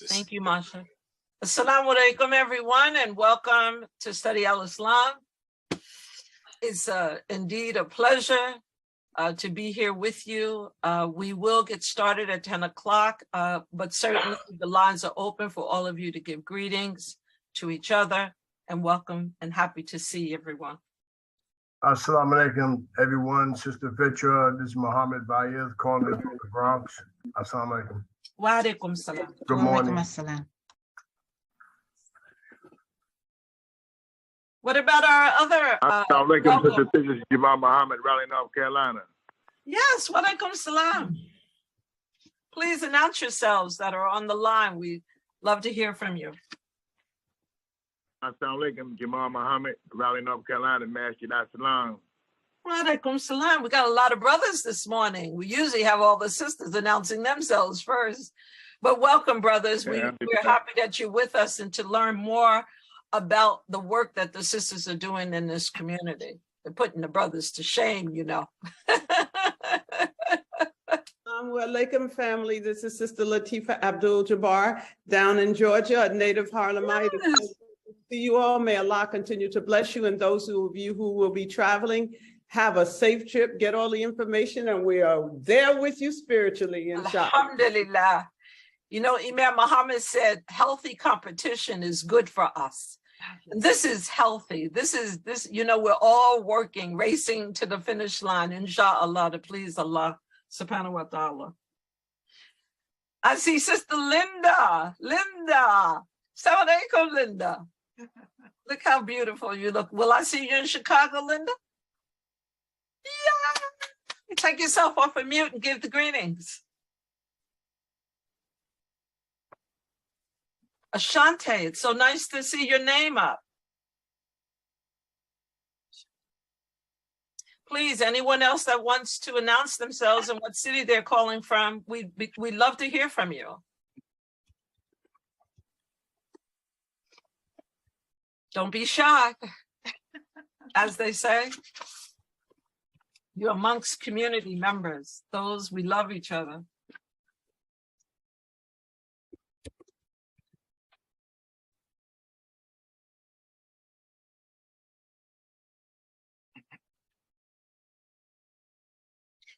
Thank you, Masha. Assalamu alaikum, everyone, and welcome to Study Al-Islam. It's indeed a pleasure to be here with you. We will get started at 10 o'clock, but certainly the lines are open for all of you to give greetings to each other, and welcome and happy to see everyone. Assalamu alaikum, everyone. Sister Fitrah, this is Muhammad Bayez calling from the Bronx. Assalamu alaikum. Wa alaikum salam. Good morning. What about our other? Assalamu alaikum, Sister Fitrah, Jamal Muhammad, Raleigh, North Carolina. Yes, wa alaikum salam. Please announce yourselves that are on the line. We'd love to hear from you. Assalamu alaikum, Jamal Muhammad, Raleigh, North Carolina, Masjid Al-Salam. Wa alaikum salam. We got a lot of brothers this morning. We usually have all the sisters announcing themselves first. But welcome, brothers. We're happy that you're with us and to learn more about the work that the sisters are doing in this community. They're putting the brothers to shame, you know. Well, Lakem family, this is Sister Latifa Abdul-Jabbar down in Georgia, a native Harlemite. Yes. See you all. May Allah continue to bless you, and those of you who will be traveling, have a safe trip, get all the information, and we are there with you spiritually, inshallah. Alhamdulillah. You know, Imam Muhammad said, healthy competition is good for us. And this is healthy. This, you know, we're all working, racing to the finish line, inshallah, to please Allah subhanahu wa ta'ala. I see Sister Linda. Linda. Assalamu alaikum, Linda. Look how beautiful you look. Will I see you in Chicago, Linda? Yeah. You take yourself off of mute and give the greetings. Ashante, it's so nice to see your name up. Please, anyone else that wants to announce themselves and what city they're calling from, we'd love to hear from you. Don't be shy, as they say. You're amongst community members. Those, we love each other.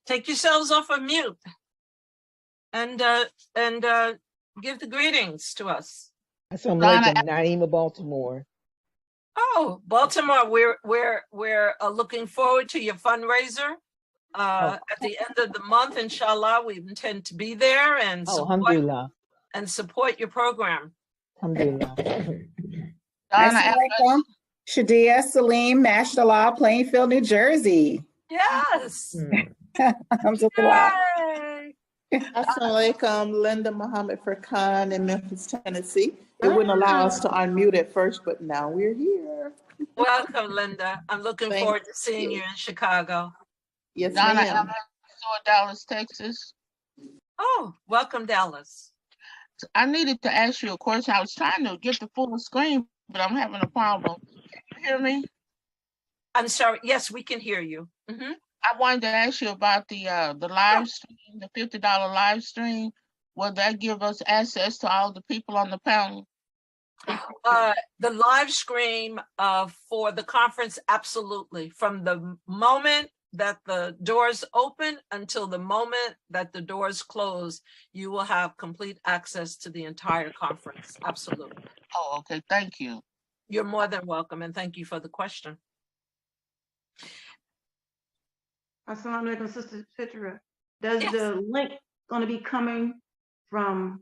Take yourselves off of mute and give the greetings to us. Assalamu alaikum, Naima, Baltimore. Oh, Baltimore, we're looking forward to your fundraiser at the end of the month. Inshallah, we intend to be there and support your program. Alhamdulillah. Shadia Salim, Mashallah, Plainfield, New Jersey. Yes. Yay. Assalamu alaikum, Linda Muhammad Furqan in Memphis, Tennessee. It wouldn't allow us to unmute at first, but now we're here. Welcome, Linda. I'm looking forward to seeing you in Chicago. Yes, Donna ma'am. Evans, Dallas, Texas. Oh, welcome, Dallas. I needed to ask you a question. I was trying to get the full screen, but I'm having a problem. Can you hear me? I'm sorry. Yes, we can hear you. Mm-hmm. I wanted to ask you about the live stream, the $50 live stream. Will that give us access to all the people on the panel? The live stream for the conference, absolutely. From the moment that the doors open until the moment that the doors close, you will have complete access to the entire conference. Absolutely. Oh, okay. Thank you. You're more than welcome, and thank you for the question. Assalamu alaikum, Sister Fitrah. Does the link going to be coming from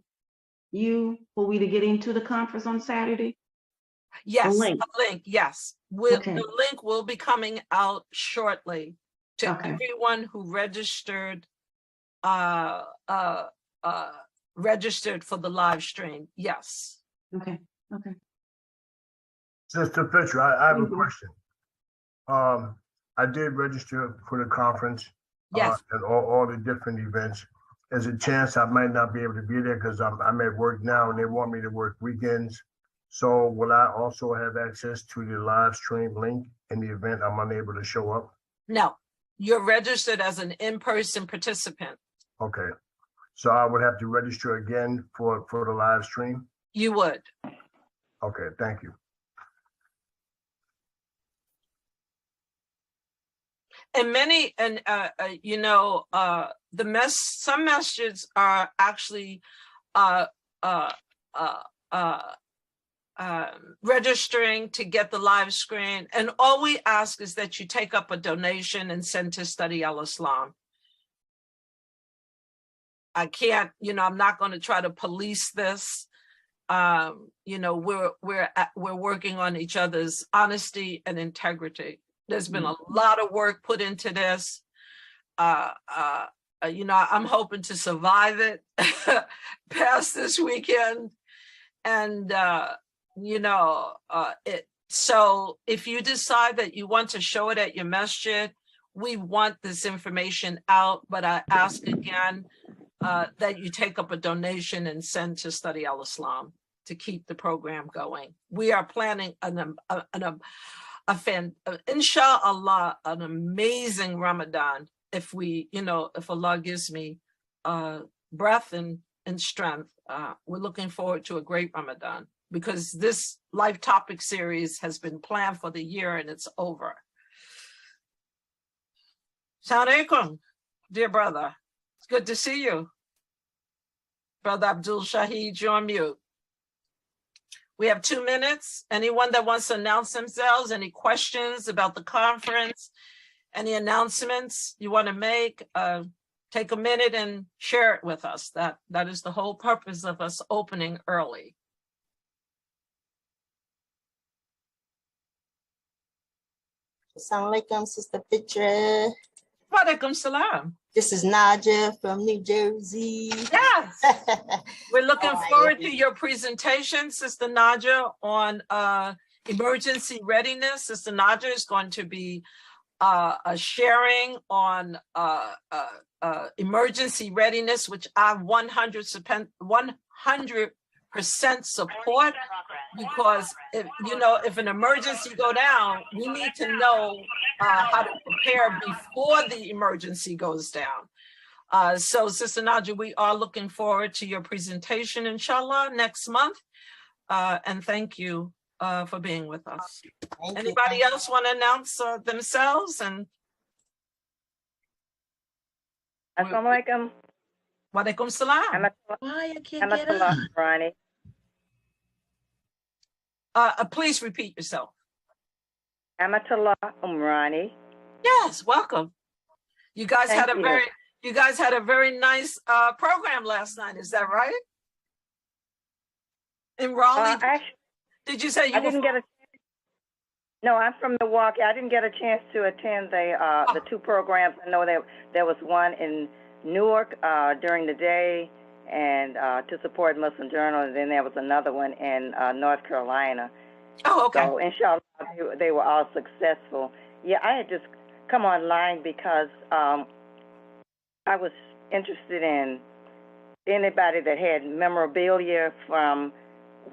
you for we to get into the conference on Saturday? Yes, a link, yes. The link will be coming out shortly to everyone who registered registered for the live stream. Yes. Okay. Sister Fitrah, I have a question. I did register for the conference and all the different events. There's a chance I might not be able to be there because I'm at work now and they want me to work weekends. So will I also have access to the live stream link in the event I'm unable to show up? No, you're registered as an in-person participant. Okay. So I would have to register again for the live stream? You would. Okay, thank you. And many, and you know, some messages are actually registering to get the live screen. And all we ask is that you take up a donation and send to Study Al-Islam. I can't, you know, I'm not going to try to police this. You know, we're working on each other's honesty and integrity. There's been a lot of work put into this. You know, I'm hoping to survive it past this weekend. And, you know, so if you decide that you want to show it at your masjid, we want this information out, but I ask again that you take up a donation and send to Study Al-Islam to keep the program going. We are planning inshallah, an amazing Ramadan. If we, you know, if Allah gives me breath and strength, we're looking forward to a great Ramadan, because this live topic series has been planned for the year and it's over. Assalamu alaikum, dear brother. It's good to see you. Brother Abdul Shahid, you're on mute. We have 2 minutes. Anyone that wants to announce themselves, any questions about the conference, any announcements you want to make, take a minute and share it with us. That is the whole purpose of us opening early. Assalamu alaikum, Sister Fitrah. Wa alaikum salam. This is Naja from New Jersey. Yes. We're looking forward to your presentation, Sister Naja, on emergency readiness. Sister Naja is going to be sharing on emergency readiness, which I 100% support, because if, you know, if an emergency go down, we need to know how to prepare before the emergency goes down. So Sister Naja, we are looking forward to your presentation, inshallah, next month. And thank you for being with us. Anybody else want to announce themselves? And Assalamu alaikum. Wa alaikum salam. Why I can't get up? Ronnie. Please repeat yourself. Amatullah Umrani. Yes, welcome. You guys had a very nice program last night. Is that right? In Raleigh. Actually, did you say you? I didn't get a. No, I'm from Milwaukee. I didn't get a chance to attend the 2 programs. I know there was one in Newark during the day and to support Muslim Journal, and then there was another one in North Carolina. Oh, okay. So inshallah, they were all successful. Yeah, I had just come online because I was interested in anybody that had memorabilia from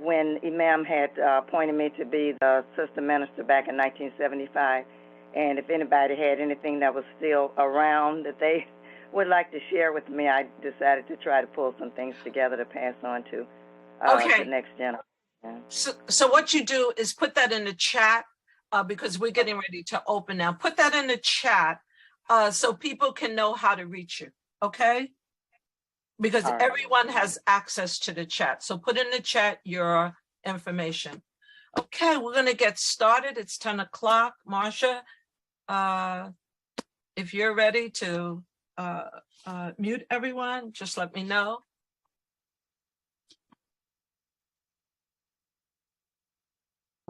when Imam had appointed me to be the sister minister back in 1975. And if anybody had anything that was still around that they would like to share with me, I decided to try to pull some things together to pass on to the next generation. Yeah. So what you do is put that in the chat because we're getting ready to open now. Put that in the chat so people can know how to reach you, okay? Because everyone has access to the chat. So put in the chat your information. Okay, we're gonna get started. It's 10 o'clock. Marsha, if you're ready to mute everyone, just let me know.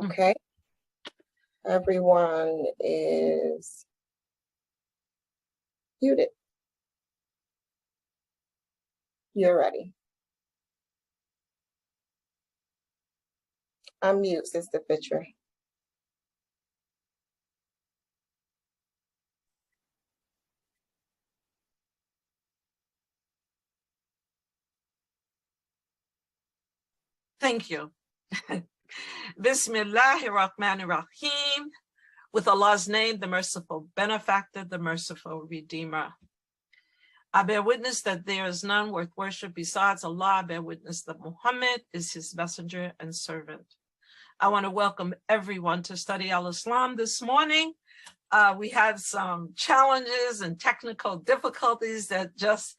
Okay. Everyone is muted. You're ready. Unmute, Sister Fitrah. Thank you. Bismillahir Rahmanir Rahim. With Allah's name, the merciful benefactor, the merciful redeemer. I bear witness that there is none worth worship besides Allah. I bear witness that Muhammad is his messenger and servant. I want to welcome everyone to study Al-Islam this morning. We had some challenges and technical difficulties that just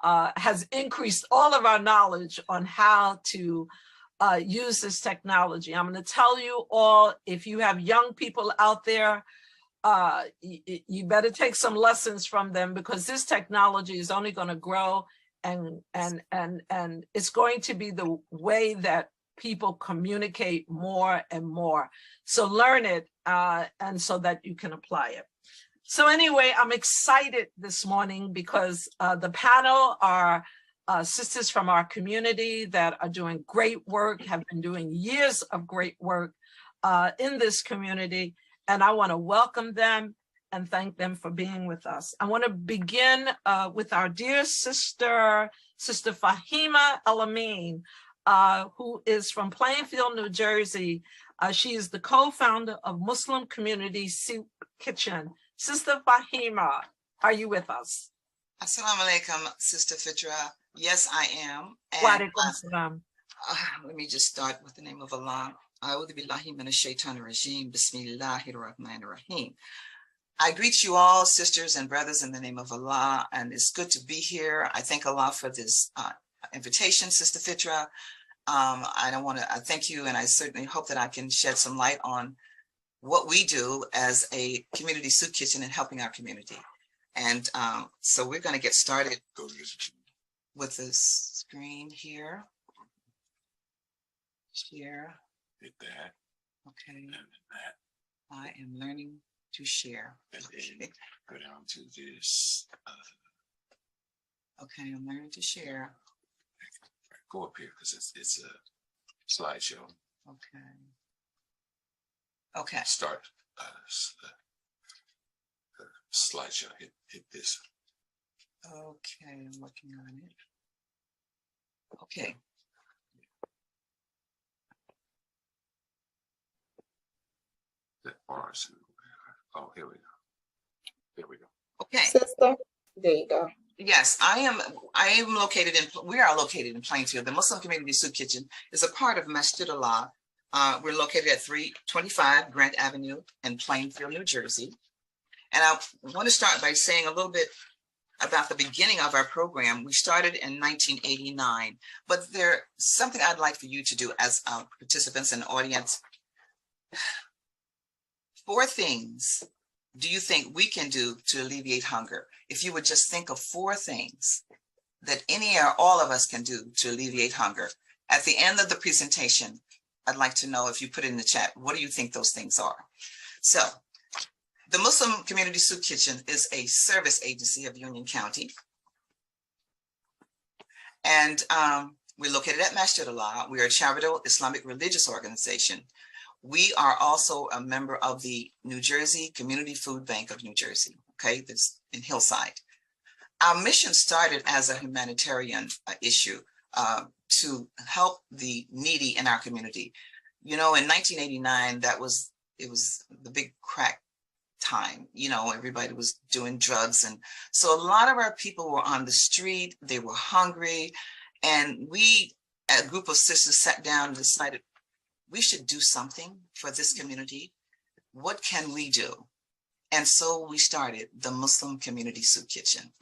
has increased all of our knowledge on how to use this technology. I'm going to tell you all, if you have young people out there, you better take some lessons from them, because this technology is only going to grow, and it's going to be the way that people communicate more and more. So learn it, and so that you can apply it. So anyway, I'm excited this morning because the panel are sisters from our community that are doing great work, have been doing years of great work in this community. And I want to welcome them and thank them for being with us. I want to begin with our dear sister, Sister Faheemah El-Amin, who is from Plainfield, New Jersey. She is the co-founder of Muslim Community Soup Kitchen. Sister Faheemah, are you with us? Assalamu alaikum, Sister Fitrah. Yes, I am. Wa alaikum salam. Let me just start with the name of Allah. A'udhu billahi minash shaitanir rajim. Bismillahir rahmanir rahim. I greet you all, sisters and brothers, in the name of Allah, and it's good to be here. I thank Allah for this invitation, Sister Fitrah. I thank you, and I certainly hope that I can shed some light on what we do as a community soup kitchen and helping our community. And so we're going to get started with the screen here. Share. Hit that. Okay. And that. I am learning to share. And then go down to this. Okay, I'm learning to share. Go up here because it's a slideshow. Okay. Okay. Start slideshow. Hit this. Okay, I'm working on it. Okay. That bars. Oh, here we go. There we go. Okay. Sister, there you go. Yes, we are located in Plainfield. The Muslim Community Soup Kitchen is a part of Masjid Allah. We're located at 325 Grant Avenue in Plainfield, New Jersey. And I want to start by saying a little bit about the beginning of our program. We started in 1989, but there's something I'd like for you to do as participants and audience. 4 things do you think we can do to alleviate hunger? If you would just think of 4 things that any or all of us can do to alleviate hunger. At the end of the presentation, I'd like to know if you put it in the chat, what do you think those things are? So the Muslim Community Soup Kitchen is a service agency of Union County. And we're located at Masjid Allah. We are a charitable Islamic religious organization. We are also a member of the New Jersey Community Food Bank of New Jersey, okay, that's in Hillside. Our mission started as a humanitarian issue to help the needy in our community. You know, in 1989, it was the big crack time. You know, everybody was doing drugs. And so a lot of our people were on the street, they were hungry. And we, a group of sisters, sat down and decided, we should do something for this community. What can we do? And so we started the Muslim Community Soup Kitchen.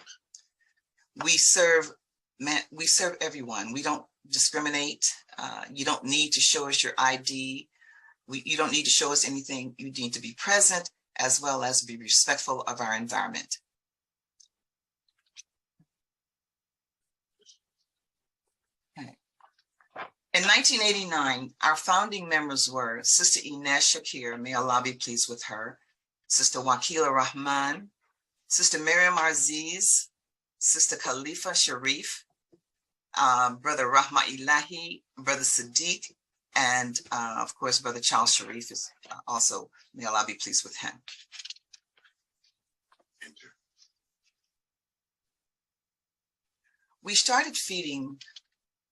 We serve everyone. We don't discriminate. You don't need to show us your ID. You don't need to show us anything. You need to be present as well as be respectful of our environment. In 1989, our founding members were Sister Inez Shakir, may Allah be pleased with her, Sister Wakila Rahman, Sister Miriam Aziz, Sister Khalifa Sharif, Brother Rahma Ilahi, Brother Sadiq, and of course, Brother Charles Sharif is also, may Allah be pleased with him. We started feeding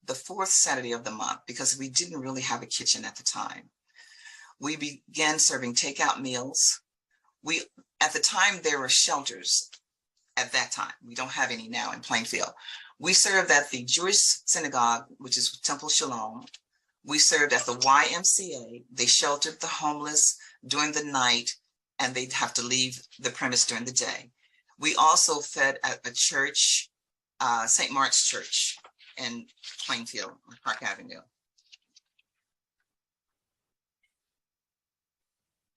the 4th Saturday of the month because we didn't really have a kitchen at the time. We began serving takeout meals. At the time, there were shelters at that time. We don't have any now in Plainfield. We served at the Jewish synagogue, which is Temple Shalom. We served at the YMCA. They sheltered the homeless during the night, and they'd have to leave the premise during the day. We also fed at a church, St. Mark's Church in Plainfield, on Park Avenue.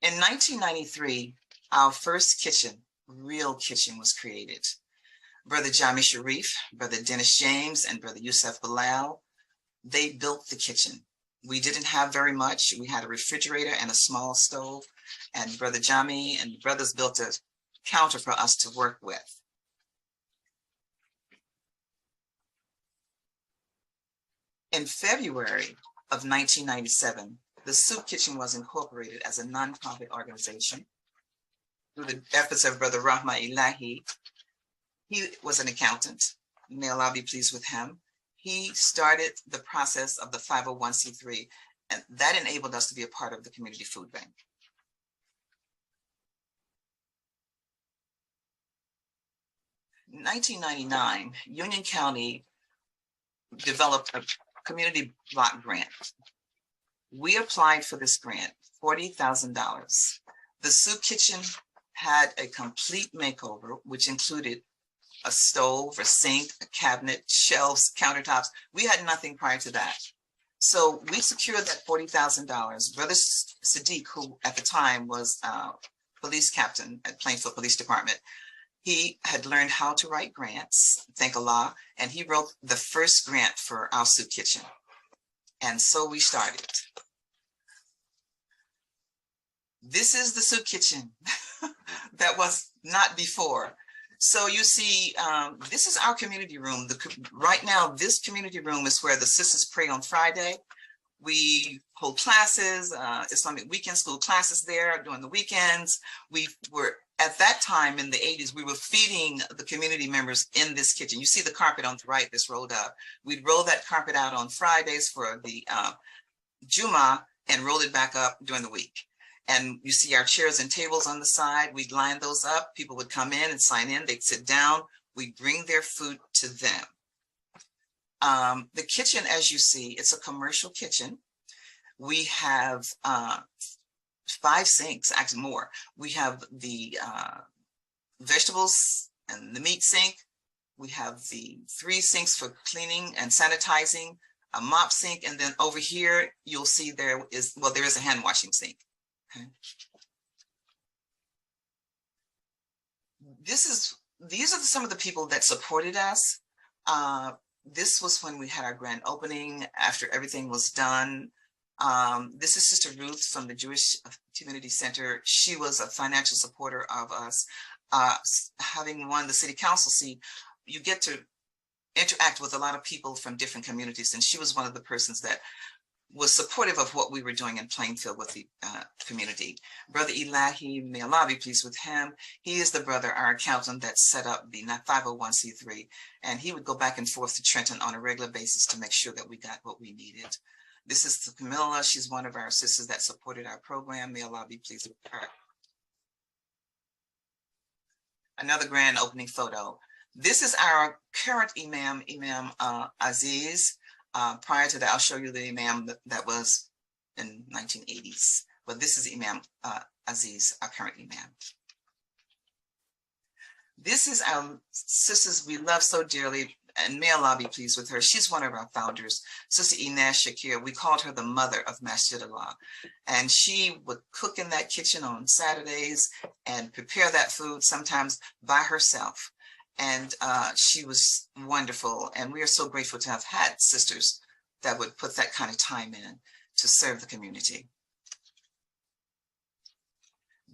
In 1993, our first kitchen, real kitchen, was created. Brother Jami Sharif, Brother Dennis James, and Brother Yusuf Bilal, they built the kitchen. We didn't have very much. We had a refrigerator and a small stove, and Brother Jami and the brothers built a counter for us to work with. In February of 1997, the Soup Kitchen was incorporated as a nonprofit organization through the efforts of Brother Rahma Ilahi. He was an accountant. May Allah be pleased with him. He started the process of the 501c3, and that enabled us to be a part of the community food bank. In 1999, Union County developed a community block grant. We applied for this grant, $40,000. The Soup Kitchen had a complete makeover, which included a stove, a sink, a cabinet, shelves, countertops. We had nothing prior to that. So we secured that $40,000. Brother Sadiq, who at the time was police captain at Plainfield Police Department, he had learned how to write grants, thank Allah, and he wrote the first grant for our Soup Kitchen. And so we started. This is the Soup Kitchen that was not before. So you see, this is our community room. Right now, this community room is where the sisters pray on Friday. We hold classes, Islamic weekend school classes there during the weekends. We were, at that time in the 80s, we were feeding the community members in this kitchen. You see the carpet on the right that's rolled up. We'd roll that carpet out on Fridays for the Juma and roll it back up during the week. And you see our chairs and tables on the side. We'd line those up. People would come in and sign in. They'd sit down. We'd bring their food to them. The kitchen, as you see, it's a commercial kitchen. We have 5 sinks, actually more. We have the vegetables and the meat sink. We have the 3 sinks for cleaning and sanitizing, a mop sink, and then over here, you'll see there is a hand washing sink. Okay. These are some of the people that supported us. This was when we had our grand opening after everything was done. This is Sister Ruth from the Jewish Community Center. She was a financial supporter of us. Having won the city council seat, you get to interact with a lot of people from different communities, and she was one of the persons that was supportive of what we were doing in Plainfield with the community. Brother Ilahi, may Allah be pleased with him. He is the brother, our accountant, that set up the 501c3, and he would go back and forth to Trenton on a regular basis to make sure that we got what we needed. This is Camilla. She's one of our sisters that supported our program. May Allah be pleased with her. Another grand opening photo. This is our current Imam, Imam Aziz. Prior to that, I'll show you the Imam that was in 1980s. But this is Imam Aziz, our current Imam. This is our sisters we love so dearly, and may Allah be pleased with her. She's one of our founders, Sister Inez Shakir. We called her the mother of Masjid Allah. And she would cook in that kitchen on Saturdays and prepare that food sometimes by herself. And she was wonderful. And we are so grateful to have had sisters that would put that kind of time in to serve the community.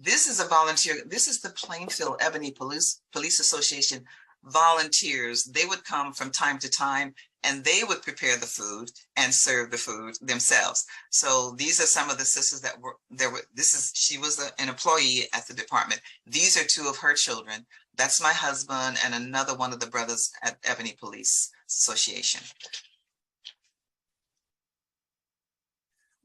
This is a volunteer. This is the Plainfield Ebony Police Association volunteers. They would come from time to time and they would prepare the food and serve the food themselves. So these are some of the sisters that were there. She was an employee at the department. These are 2 of her children. That's my husband and another one of the brothers at Ebony Police Association.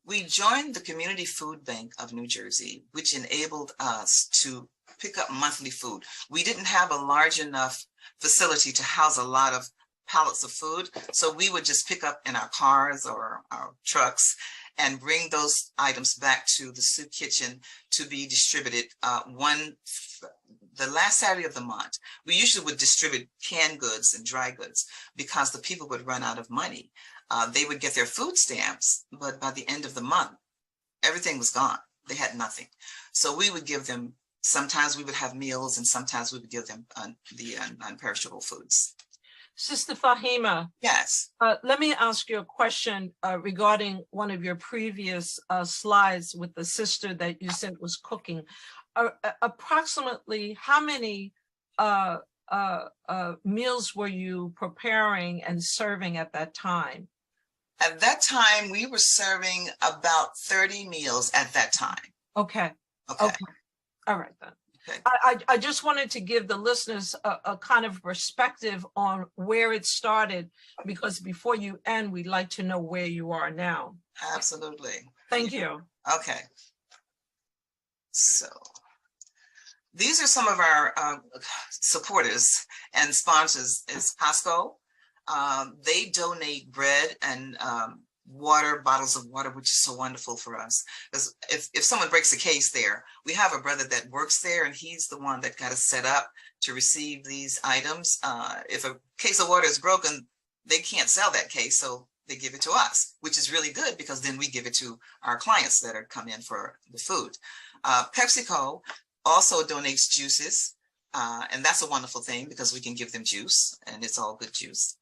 We joined the Community Food Bank of New Jersey, which enabled us to pick up monthly food. We didn't have a large enough facility to house a lot of pallets of food, so we would just pick up in our cars or our trucks and bring those items back to the soup kitchen to be distributed the last Saturday of the month. We usually would distribute canned goods and dry goods because the people would run out of money. They would get their food stamps, but by the end of the month, everything was gone. They had nothing. So we would give them, sometimes we would have meals and sometimes we would give them the non-perishable foods. Sister Faheemah. Yes. Let me ask you a question regarding one of your previous slides with the sister that you said was cooking. Approximately how many meals were you preparing and serving at that time? At that time, we were serving about 30 meals at that time. Okay. Okay. All right then. Okay. I just wanted to give the listeners a kind of perspective on where it started, because before you end, we'd like to know where you are now. Absolutely. Thank you. Okay. So these are some of our supporters and sponsors is Costco. They donate bread and water, bottles of water, which is so wonderful for us. Because if someone breaks a case there, we have a brother that works there and he's the one that got us set up to receive these items. If a case of water is broken, they can't sell that case, so they give it to us, which is really good because then we give it to our clients that are come in for the food. PepsiCo also donates juices, and that's a wonderful thing because we can give them juice and it's all good juice.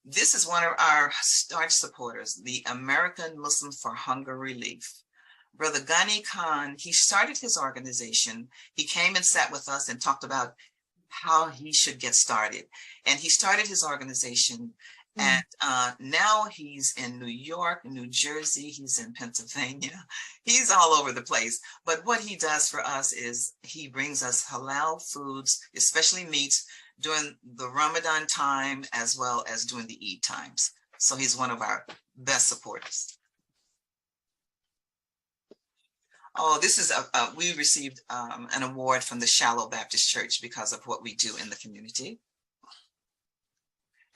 This is one of our staunch supporters, the American Muslim for Hunger Relief. Brother Ghani Khan, he started his organization. He came and sat with us and talked about how he should get started. And he started his organization. And now he's in New York, New Jersey, he's in Pennsylvania. He's all over the place. But what he does for us is he brings us halal foods, especially meats, during the Ramadan time, as well as during the Eid times. So he's one of our best supporters. Oh, this is, we received an award from the Shallow Baptist Church because of what we do in the community.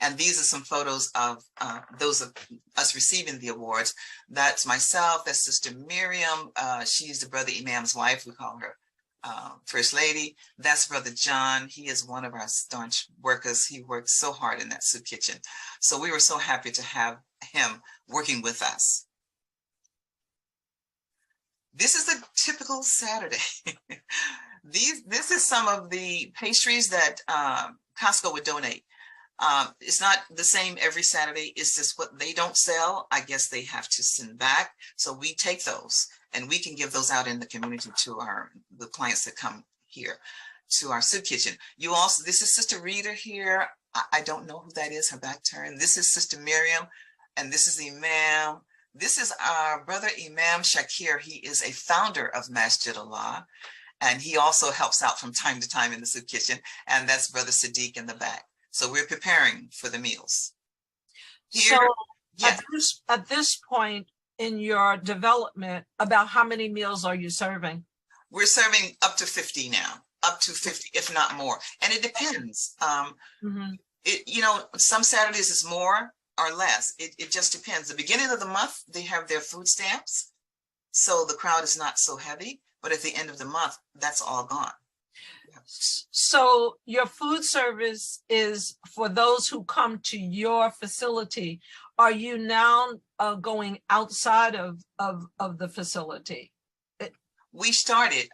And these are some photos of those of us receiving the awards. That's myself, that's Sister Miriam. She's the Brother Imam's wife, we call her First Lady. That's Brother John. He is one of our staunch workers. He worked so hard in that soup kitchen. So we were so happy to have him working with us. This is a typical Saturday. This is some of the pastries that Costco would donate. It's not the same every Saturday. It's just what they don't sell. I guess they have to send back. So we take those and we can give those out in the community to the clients that come here to our soup kitchen. You also, this is Sister Rita here. I don't know who that is, her back turned. This is Sister Miriam, and this is Imam. This is our brother Imam Shakir. He is a founder of Masjid Allah, and he also helps out from time to time in the soup kitchen. And that's Brother Sadiq in the back. So we're preparing for the meals. Here, so yes. at this point in your development, about how many meals are you serving? We're serving up to 50 now, up to 50, if not more. And it depends. You know, some Saturdays is more or less. It just depends. The beginning of the month, they have their food stamps. So the crowd is not so heavy, but at the end of the month, that's all gone. So your food service is for those who come to your facility. Are you now going outside of the facility? We started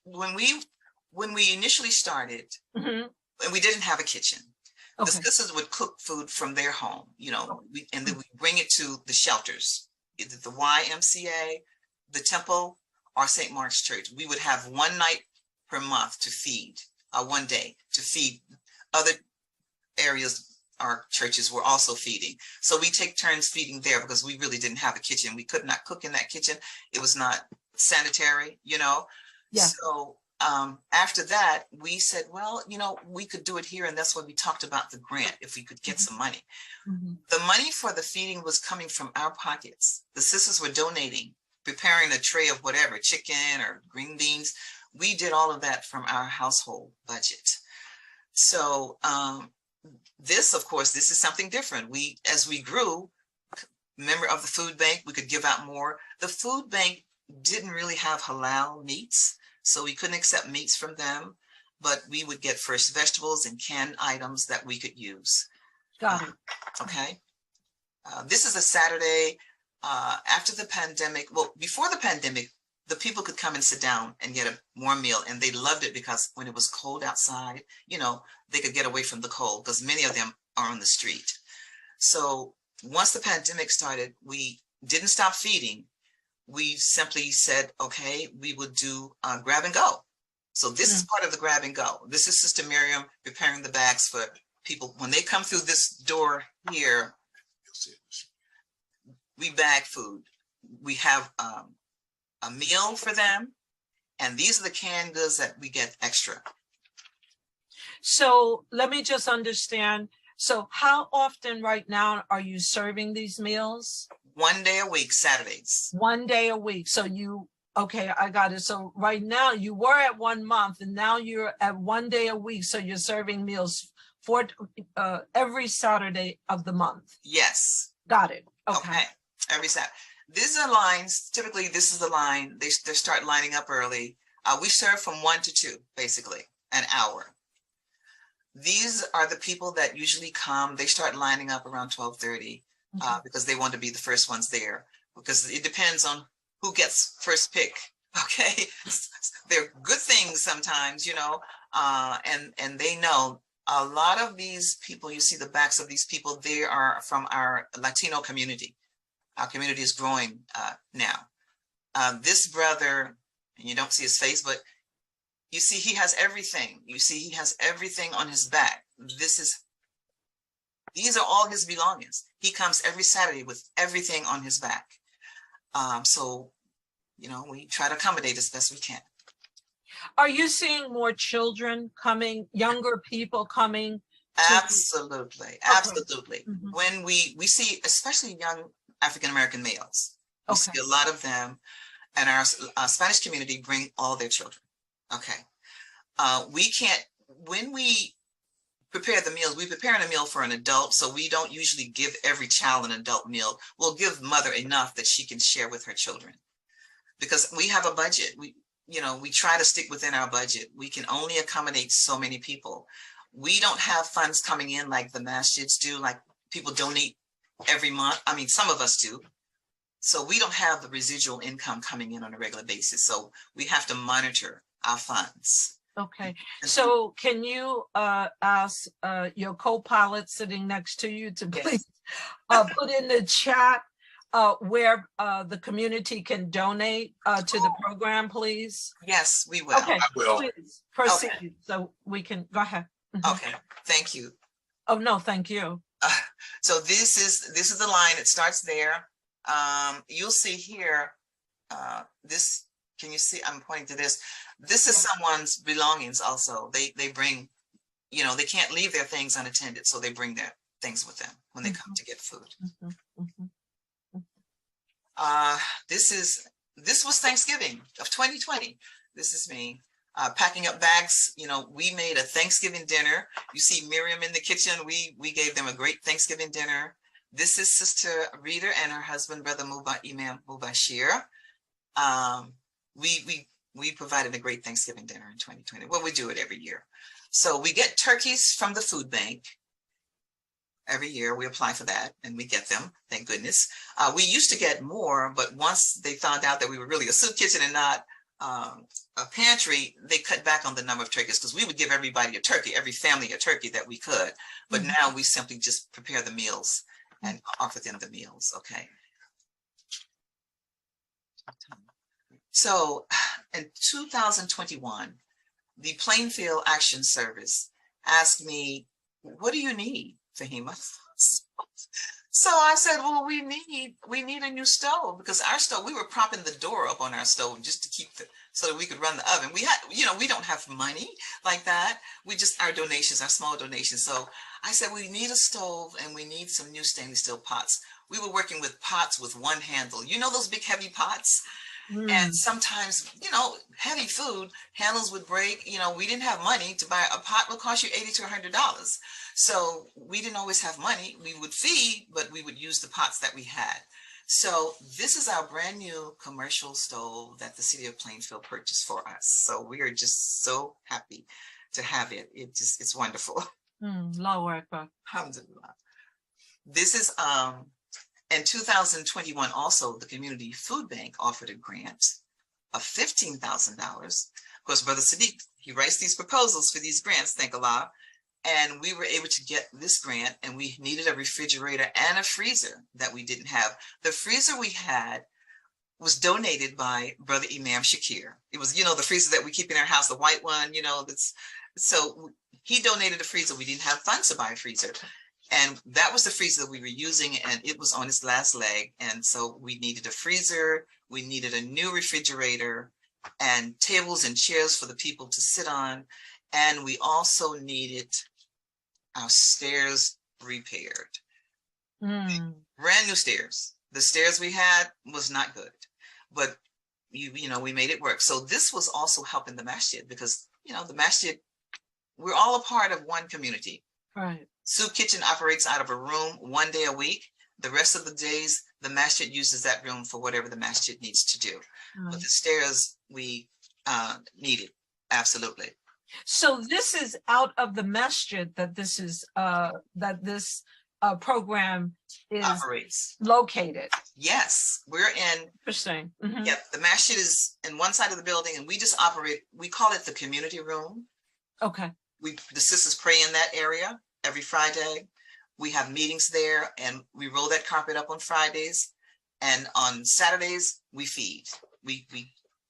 when we initially stared, and we didn't have a kitchen. Okay. The sisters would cook food from their home, you know, and then we bring it to the shelters, either the YMCA, the temple, or St. Mark's Church. We would have one night per month to feed, one day to feed. Other areas our churches were also feeding. So we take turns feeding there because we really didn't have a kitchen. We could not cook in that kitchen. It was not sanitary, you know. Yeah. So after that, we said, well, you know, we could do it here. And that's when we talked about the grant, if we could get some money. The money for the feeding was coming from our pockets. The sisters were donating, preparing a tray of whatever, chicken or green beans. We did all of that from our household budget. So this, of course, this is something different. As we grew, member of the food bank, we could give out more. The food bank didn't really have halal meats, so we couldn't accept meats from them, but we would get fresh vegetables and canned items that we could use. Got it. Okay. This is a Saturday after the pandemic. Well, before the pandemic, the people could come and sit down and get a warm meal, and they loved it because when it was cold outside, you know, they could get away from the cold because many of them are on the street. So once the pandemic started, we didn't stop feeding. We simply said, okay, we would do grab and go. So this is part of the grab and go. This is Sister Miriam preparing the bags for people. When they come through this door here, we bag food. We have a meal for them. And these are the canned goods that we get extra. So let me just understand. So how often right now are you serving these meals? 1 day a week, Saturdays. 1 day a week. So okay, I got it. So right now you were at 1 month and now you're at 1 day a week. So you're serving meals for every Saturday of the month. Yes. Got it. Okay. Every Saturday. These are lines. Typically, this is the line. They start lining up early. We serve from 1 to 2, basically, an hour. These are the people that usually come. They start lining up around 12:30 because they want to be the first ones there, because it depends on who gets first pick. Okay. They're good things sometimes, you know, and they know a lot of these people, you see the backs of these people, they are from our Latino community. Our community is growing now. This brother, and you don't see his face, but you see he has everything. You see he has everything on his back. These are all his belongings. He comes every Saturday with everything on his back. So, you know, we try to accommodate as best we can. Are you seeing more children coming, younger people coming? Absolutely, absolutely. When we see, especially young African-American males, we see a lot of them, and our Spanish community bring all their children. Okay. We can't, when we prepare the meals, we prepare a meal for an adult, so we don't usually give every child an adult meal. We'll give mother enough that she can share with her children, because we have a budget. We try to stick within our budget. We can only accommodate so many people. We don't have funds coming in like the masjids do, like people donate every month. I mean, some of us do. So we don't have the residual income coming in on a regular basis. So we have to monitor our funds. Okay. So can you ask your co-pilot sitting next to you to please put in the chat where the community can donate to the program, please? Yes, we will. Okay, I will. please proceed so we can go ahead. Okay, thank you. Oh, no, thank you. So this is the line. It starts there. You'll see here, this, can you see, I'm pointing to this. This is someone's belongings also. They bring, you know, they can't leave their things unattended, so they bring their things with them when they come to get food. This was Thanksgiving of 2020. This is me packing up bags. You know, we made a Thanksgiving dinner. You see Miriam in the kitchen. We gave them a great Thanksgiving dinner. This is Sister Rita and her husband, Brother Imam Mubashir. We provided a great Thanksgiving dinner in 2020. Well, we do it every year. So we get turkeys from the food bank. Every year we apply for that and we get them, thank goodness. We used to get more, but once they found out that we were really a soup kitchen and not a pantry, they cut back on the number of turkeys, because we would give everybody a turkey, every family a turkey that we could. But now we simply just prepare the meals and offer them the meals, okay? So in 2021, the Plainfield Action Service asked me, what do you need, Faheemah? So I said, well, we need a new stove, because our stove, we were propping the door up on our stove just to keep so that we could run the oven. We had, we don't have money like that. We just, our donations, our small donations. So I said, we need a stove and we need some new stainless steel pots. We were working with pots with one handle. You know, those big heavy pots? And sometimes, heavy food, handles would break. We didn't have money to buy a pot. Would cost you $80 to $100. So we didn't always have money. We would feed, but we would use the pots that we had. So this is our brand new commercial stove that the city of Plainfield purchased for us. So we are just so happy to have it. It's wonderful. Allahu Akbar. Alhamdulillah. This is in 2021, also, the Community Food Bank offered a grant of $15,000. Of course, Brother Sadiq, he writes these proposals for these grants, thank Allah. And we were able to get this grant, and we needed a refrigerator and a freezer that we didn't have. The freezer we had was donated by Brother Imam Shakir. It was, the freezer that we keep in our house, the white one, so he donated a freezer. We didn't have funds to buy a freezer. And that was the freezer that we were using, and it was on its last leg. And so we needed a freezer, we needed a new refrigerator, and tables and chairs for the people to sit on. And we also needed our stairs repaired. Brand new stairs. The stairs we had was not good, but we made it work. So this was also helping the masjid, because, the masjid, we're all a part of one community. Right. Soup Kitchen operates out of a room 1 day a week. The rest of the days, the masjid uses that room for whatever the masjid needs to do. But the stairs we needed, absolutely. So this is out of the masjid that this is this program is Operates. Located. Yes, we're in. Interesting. Yeah, the masjid is in one side of the building, and we just operate. We call it the community room. Okay. The sisters pray in that area every Friday. We have meetings there, and we roll that carpet up on Fridays. And on Saturdays, we feed. We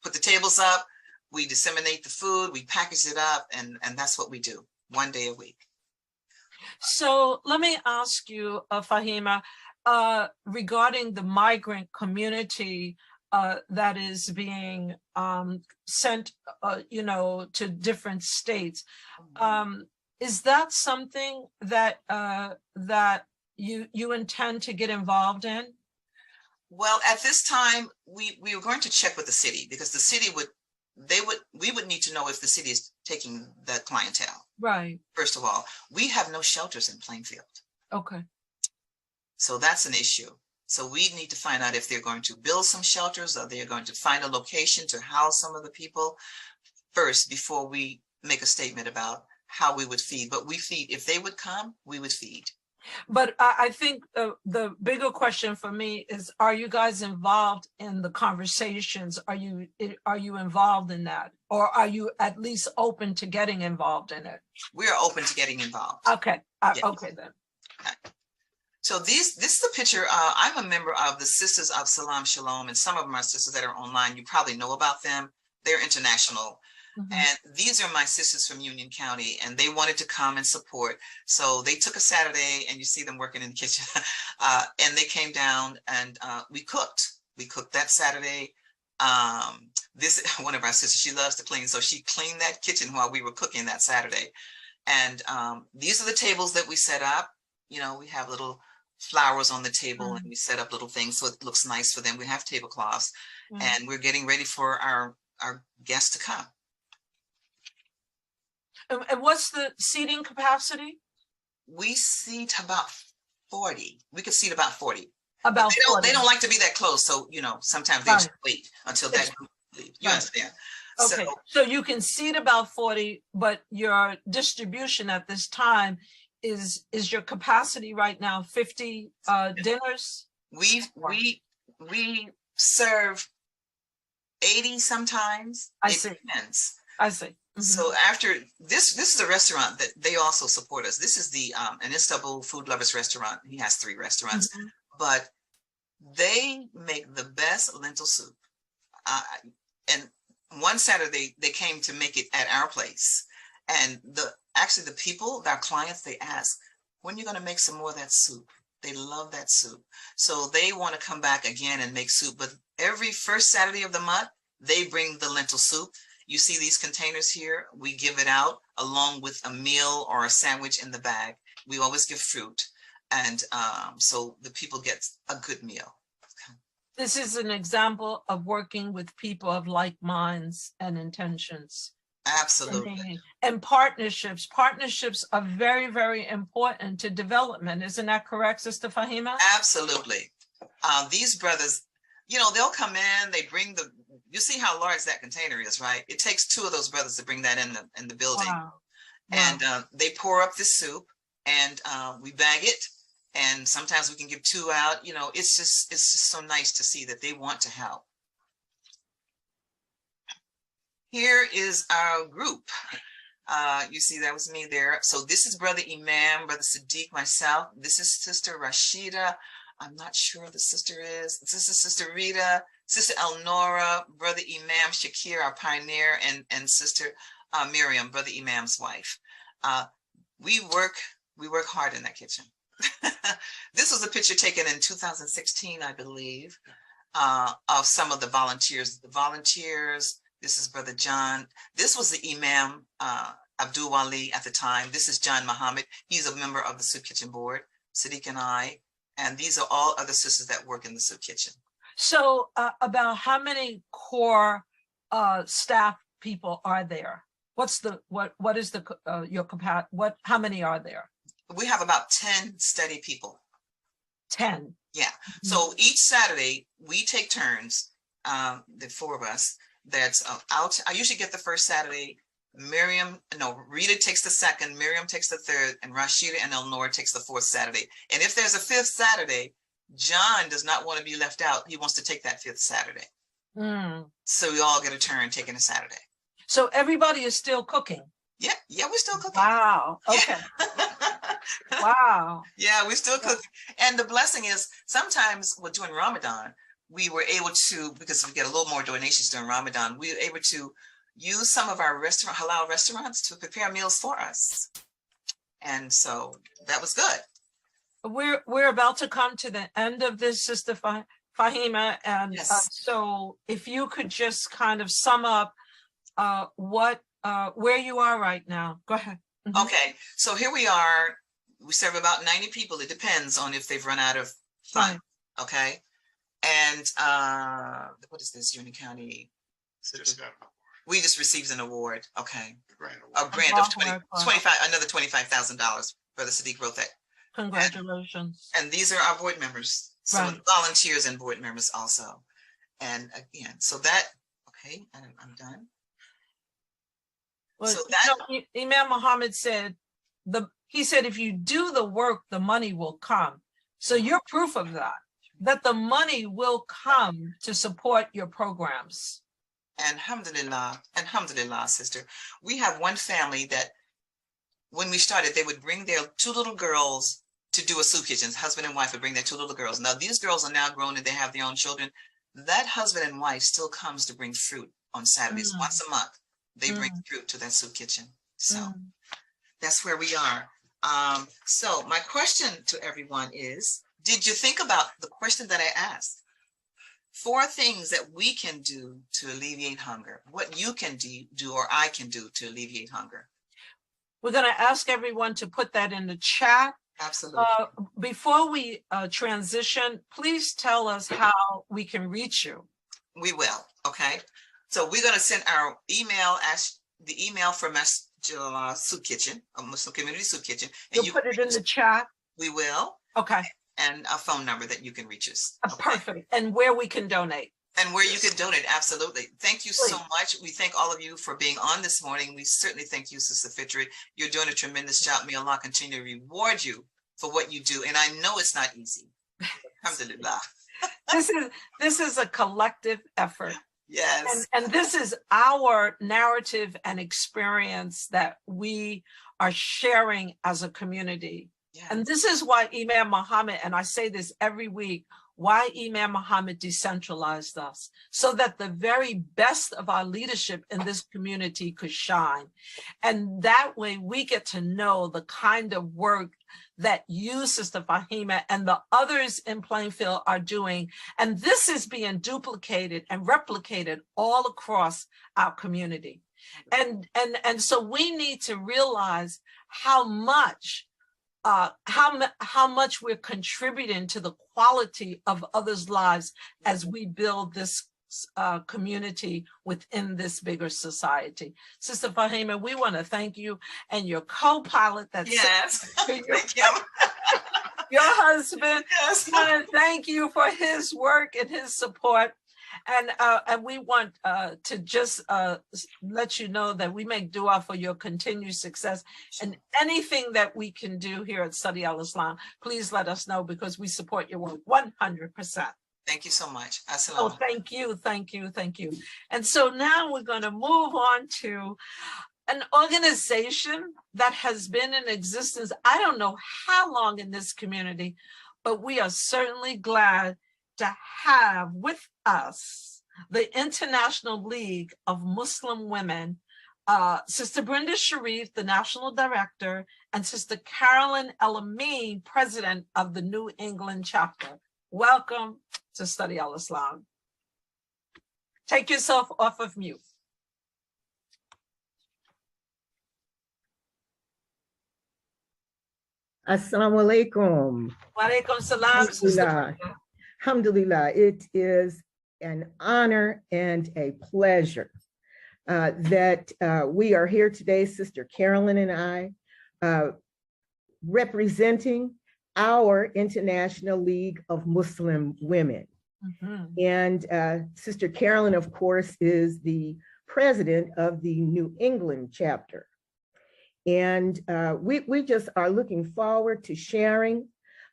put the tables up, we disseminate the food, we package it up, and that's what we do 1 day a week. So let me ask you, Faheemah, regarding the migrant community that is being sent, to different states. Is that something that that you intend to get involved in? Well, at this time, we were going to check with the city, because the city we would need to know if the city is taking the clientele. Right. First of all, we have no shelters in Plainfield. Okay. So that's an issue. So we need to find out if they're going to build some shelters, or they're going to find a location to house some of the people first before we make a statement about how we would feed. But we feed. If they would come, we would feed. But I think the bigger question for me is, are you guys involved in the conversations? Are you involved in that? Or are you at least open to getting involved in it? We are open to getting involved. Okay. Yes. Okay then. Okay. So this is the picture. I'm a member of the Sisters of Salam Shalom, and some of my sisters that are online, you probably know about them. They're international. And these are my sisters from Union County, and they wanted to come and support. So they took a Saturday, and you see them working in the kitchen, and they came down, and we cooked. We cooked that Saturday. This one of our sisters, she loves to clean, so she cleaned that kitchen while we were cooking that Saturday. And these are the tables that we set up. We have little flowers on the table, and we set up little things so it looks nice for them. We have tablecloths, and we're getting ready for our guests to come. And what's the seating capacity? We seat about 40. We could seat about 40. About they don't like to be that close, so sometimes they just wait until that group leaves. You understand? Okay, so you can seat about 40, but your distribution at this time is your capacity right now 50 dinners? We serve 80 sometimes. I see. Depends. I see. So after this is a restaurant that they also support us. This is the an Istanbul Food Lovers restaurant. He has 3 restaurants, but they make the best lentil soup. And one Saturday they came to make it at our place, and the people, our clients, they ask, when are you going to make some more of that soup? They love that soup. So they want to come back again and make soup. But every first Saturday of the month, they bring the lentil soup. You see these containers here. We give it out along with a meal or a sandwich in the bag. We always give fruit. And so the people get a good meal. This is an example of working with people of like minds and intentions. Absolutely. And partnerships. Partnerships are very, very important to development. Isn't that correct, Sister Faheemah? Absolutely. These brothers, you know, they'll come in, they bring you see how large that container is, right? It takes 2 of those brothers to bring that in the building. Wow. And they pour up this soup and we bag it. And sometimes we can give 2 out. You know, it's just so nice to see that they want to help. Here is our group. You see, that was me there. So this is Brother Imam, Brother Sadiq, myself. This is Sister Rashida. I'm not sure who the sister is. This is Sister Rita, Sister Elnora, Brother Imam Shakir, our pioneer, and Sister Miriam, Brother Imam's wife. We work hard in that kitchen. This was a picture taken in 2016, I believe, of some of the volunteers. This is Brother John. This was the Imam Abdul Wali at the time. This is John Muhammad. He's a member of the Soup Kitchen Board, Sadiq and I. And these are all other sisters that work in the soup kitchen. So about how many core staff people are there? What is your capacity? How many are there? We have about 10 steady people. 10. Yeah. So each Saturday we take turns, the 4 of us that's out. I usually get the first Saturday. Rita takes the second, Miriam takes the third, and Rashida and Elnora takes the 4th Saturday. And if there's a 5th Saturday, John does not want to be left out. He wants to take that 5th Saturday. So we all get a turn taking a Saturday. So everybody is still cooking? Yeah, we're still cooking. Wow, okay. Wow. Yeah, we're still cooking. And the blessing is sometimes during Ramadan, we were able to, because we get a little more donations during Ramadan, we were able to use some of our halal restaurants to prepare meals for us. And so that was good. We're about to come to the end of this, Sister Faheemah. And yes. So if you could just kind of sum up where you are right now. Go ahead. Okay, so here we are. We serve about 90 people. It depends on if they've run out of funds. Okay. And what is this, Union County? We just received an award. Okay. A grant of another $25,000. Brother Sadiq wrote that. Congratulations. And these are our board members. So volunteers and board members also. And again, so that, okay, and I'm done. Well, so that Imam Muhammad said, he said, if you do the work, the money will come. So you're proof of that the money will come to support your programs. Alhamdulillah, sister. We have one family that when we started, they would bring their 2 little girls to do a soup kitchen. Husband and wife would bring their 2 little girls. Now these girls are now grown and they have their own children. That husband and wife still comes to bring fruit on Saturdays. Once a month, they bring fruit to that soup kitchen. So that's where we are. So my question to everyone is, did you think about the question that I asked? 4 things that we can do to alleviate hunger. What you can do or I can do to alleviate hunger. We're going to ask everyone to put that in the chat. Absolutely. Before we transition, please tell us how we can reach you. We will. Okay. So we're going to send our email as the email for Masjid Soup Kitchen, a Muslim Community Soup Kitchen. And You'll put it in the chat. We will. Okay. And a phone number that you can reach us. Okay. Perfect. And where we can donate. And where you can donate, absolutely. Thank you so much. We thank all of you for being on this morning. We certainly thank you, Sister Fitrah. You're doing a tremendous job. May Allah continue to reward you for what you do. And I know it's not easy. Alhamdulillah. This is a collective effort. Yes. And this is our narrative and experience that we are sharing as a community. Yes. And this is why Imam Muhammad, and I say this every week, why Imam Muhammad decentralized us, so that the very best of our leadership in this community could shine. And that way we get to know the kind of work that you, Sister Faheemah, and the others in Plainfield are doing. And this is being duplicated and replicated all across our community. And so we need to realize how much we're contributing to the quality of others' lives as we build this community within this bigger society. Sister Faheemah, we want to thank you and your co-pilot. That's yes. Thank you. Your husband. Yes. Thank you for his work and his support. And we want to just let you know that we make dua for your continued success, and anything that we can do here at Study Al-Islam, please let us know, because we support your work 100%. Thank you so much. Oh, thank you, thank you, thank you. And so now we're going to move on to an organization that has been in existence, I don't know how long in this community, but we are certainly glad to have with us the International League of Muslim Women, Sister Brenda Sharif, the National Director, and Sister Carolyn El-Amin, President of the New England chapter. Welcome to Study Al-Islam. Take yourself off of mute. Assalamu alaikum. Wa alaikum salam, Sister Brenda. Alhamdulillah, it is an honor and a pleasure that we are here today, Sister Carolyn and I, representing our International League of Muslim Women. And Sister Carolyn, of course, is the president of the New England chapter. And we just are looking forward to sharing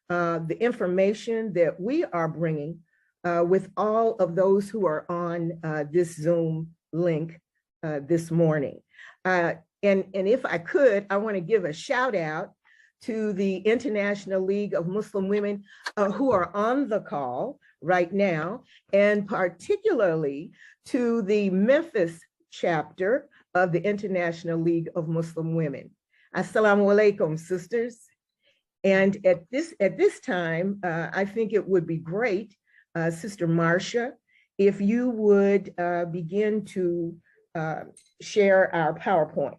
the information that we are bringing with all of those who are on this Zoom link this morning. And if I could, I want to give a shout out to the International League of Muslim Women who are on the call right now, and particularly to the Memphis chapter of the International League of Muslim Women. Assalamu alaikum, sisters. And at this time, I think it would be great, Sister Marcia, if you would begin to share our PowerPoint.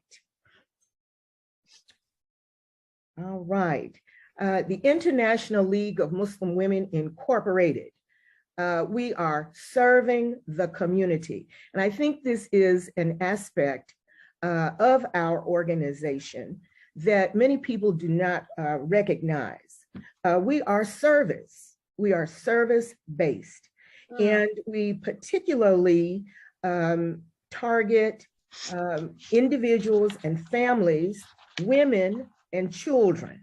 All right. The International League of Muslim Women Incorporated. We are serving the community. And I think this is an aspect of our organization that many people do not recognize. We are service. We are service-based. And we particularly target individuals and families, women and children.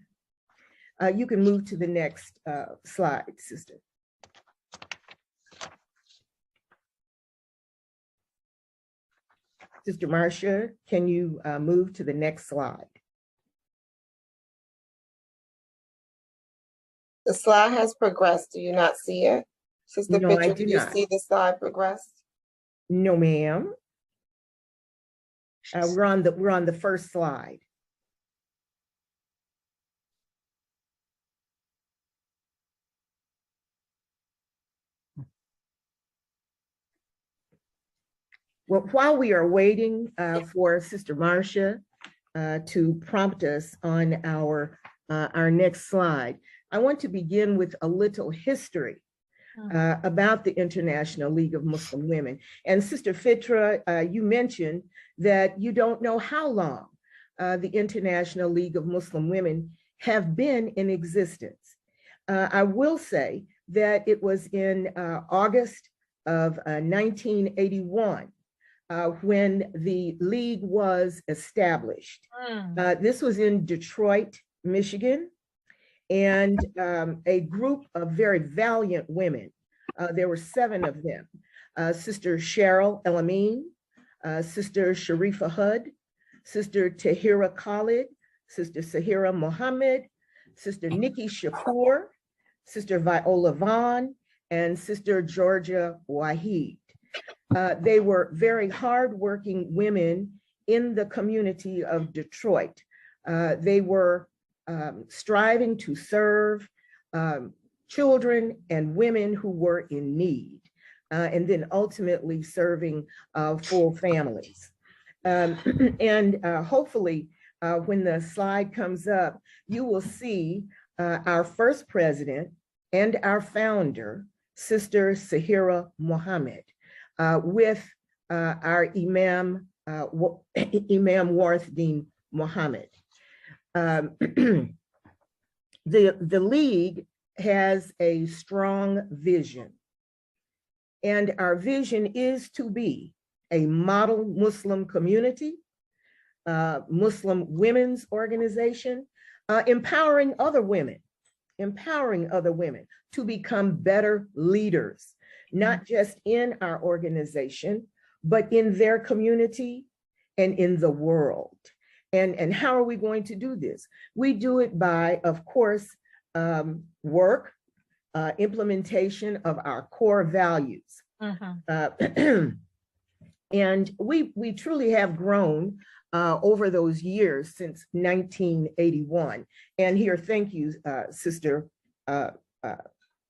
You can move to the next slide, sister. Sister Marcia, can you move to the next slide? The slide has progressed. Do you not see it? Sister No, Fitrah, I do do you not. see the slide progress? No, ma'am. We're on the first slide. Well, while we are waiting for Sister Marcia to prompt us on our next slide, I want to begin with a little history about the International League of Muslim Women. And Sister Fitrah, you mentioned that you don't know how long the International League of Muslim Women have been in existence. I will say that it was in August of 1981 when the league was established. This was in Detroit, Michigan, and a group of very valiant women. There were 7 of them. Sister Cheryl El-Amin, Sister Sharifa Hud, Sister Tahira Khalid, Sister Sahira Muhammad, Sister Nikki Shakur, Sister Viola Vaughn, and Sister Georgia Wahid. They were very hardworking women in the community of Detroit. They were striving to serve children and women who were in need, and then ultimately serving full families. And hopefully, when the slide comes up, you will see our first president and our founder, Sister Sahira Muhammad, with our Imam, Imam Warthdeen Muhammad. The League has a strong vision, and our vision is to be a model Muslim community, Muslim women's organization, empowering other women to become better leaders, not just in our organization, but in their community and in the world. And how are we going to do this? We do it by, of course, work, implementation of our core values. And we truly have grown over those years since 1981. And here, thank you, Sister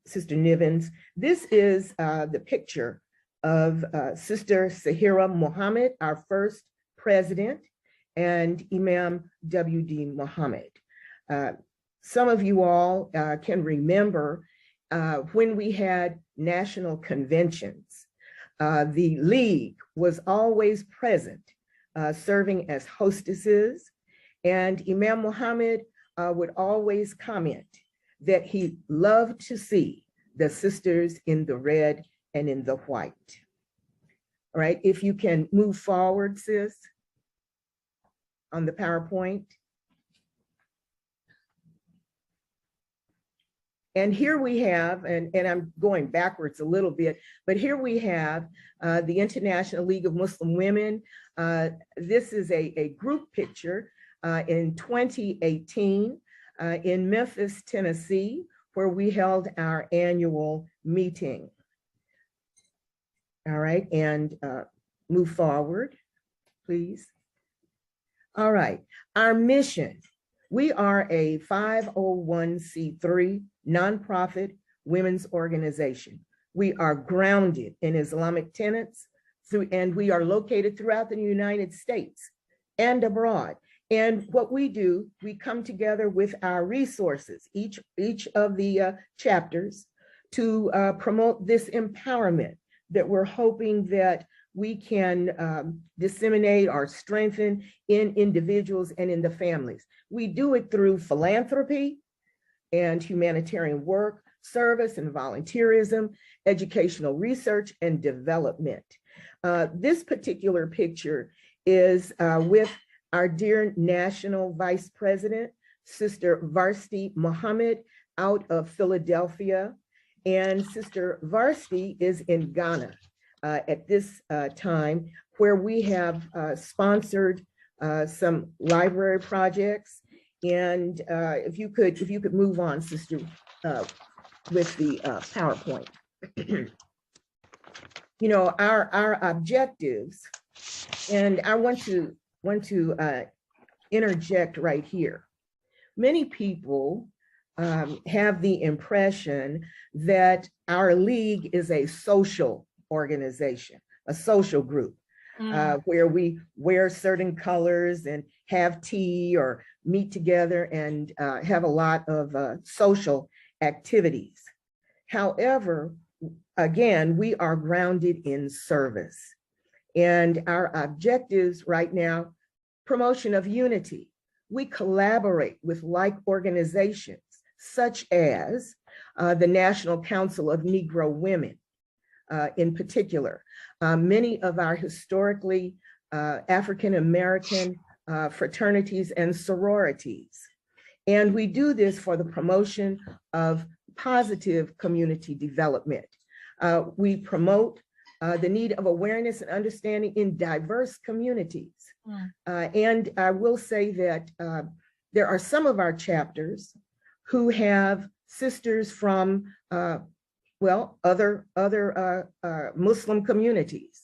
Nivens. This is the picture of Sister Sahira Muhammad, our first president, and Imam W.D. Muhammad. Some of you all can remember when we had national conventions, the League was always present, serving as hostesses, and Imam Muhammad would always comment that he loved to see the sisters in the red and in the white. All right, if you can move forward, sis, on the PowerPoint. And here we have, and I'm going backwards a little bit, but here we have the International League of Muslim Women. This is a group picture in 2018 in Memphis, Tennessee, where we held our annual meeting. All right, and move forward, please. All right, our mission. We are a 501c3 nonprofit women's organization. We are grounded in Islamic tenets, and we are located throughout the United States and abroad. And what we do, we come together with our resources, each of the chapters, to promote this empowerment that we're hoping that we can disseminate or strengthen in individuals and in the families. We do it through philanthropy and humanitarian work, service and volunteerism, educational research and development. This particular picture is with our dear National Vice President, Sister Varsity Muhammad, out of Philadelphia. And Sister Varsity is in Ghana at this time, where we have sponsored some library projects. And if you could move on, Sister, with the PowerPoint. You know, our objectives, and I want to interject right here. Many people have the impression that our league is a social organization, a social group, where we wear certain colors and have tea or meet together and have a lot of social activities. However, again, we are grounded in service. And our objectives right now, promotion of unity. We collaborate with like organizations, such as the National Council of Negro Women, in particular. Many of our historically African-American fraternities and sororities. And we do this for the promotion of positive community development. We promote the need of awareness and understanding in diverse communities. And I will say that there are some of our chapters who have sisters from well, other Muslim communities,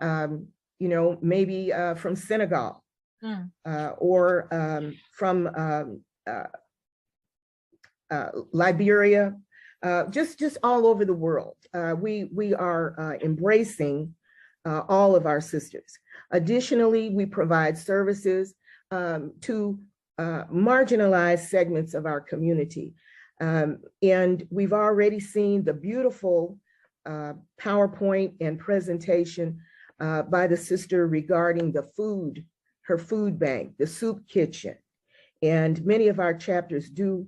you know, maybe from Senegal or from Liberia, just all over the world. We are embracing all of our sisters. Additionally, we provide services to marginalized segments of our community. And we've already seen the beautiful PowerPoint and presentation by the sister regarding the food, her food bank, the soup kitchen. And many of our chapters do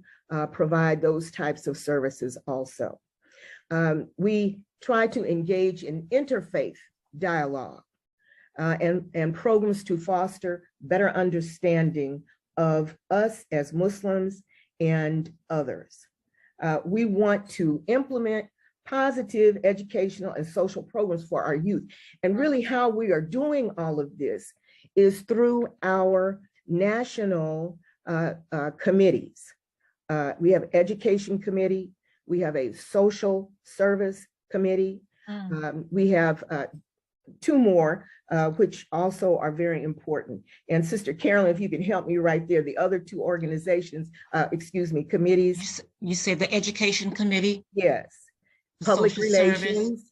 provide those types of services also. We try to engage in interfaith dialogue and programs to foster better understanding of us as Muslims and others. We want to implement positive educational and social programs for our youth. And really how we are doing all of this is through our national committees. We have education committee, we have a social service committee, we have two more, which also are very important. And Sister Carolyn, if you can help me right there, the other two organizations, excuse me, committees. You said the education committee? Yes. Public relations. Service,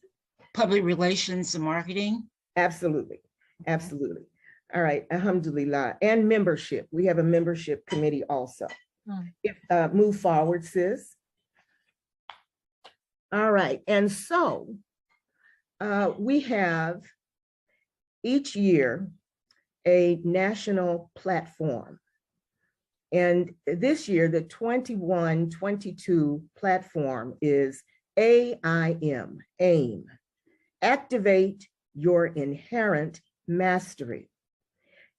public relations and marketing? Absolutely, absolutely. All right, alhamdulillah. And membership, we have a membership committee also. Move forward, sis. All right, and so we have each year a national platform. And this year, the 21-22 platform is AIM, AIM, Activate Your Inherent Mastery.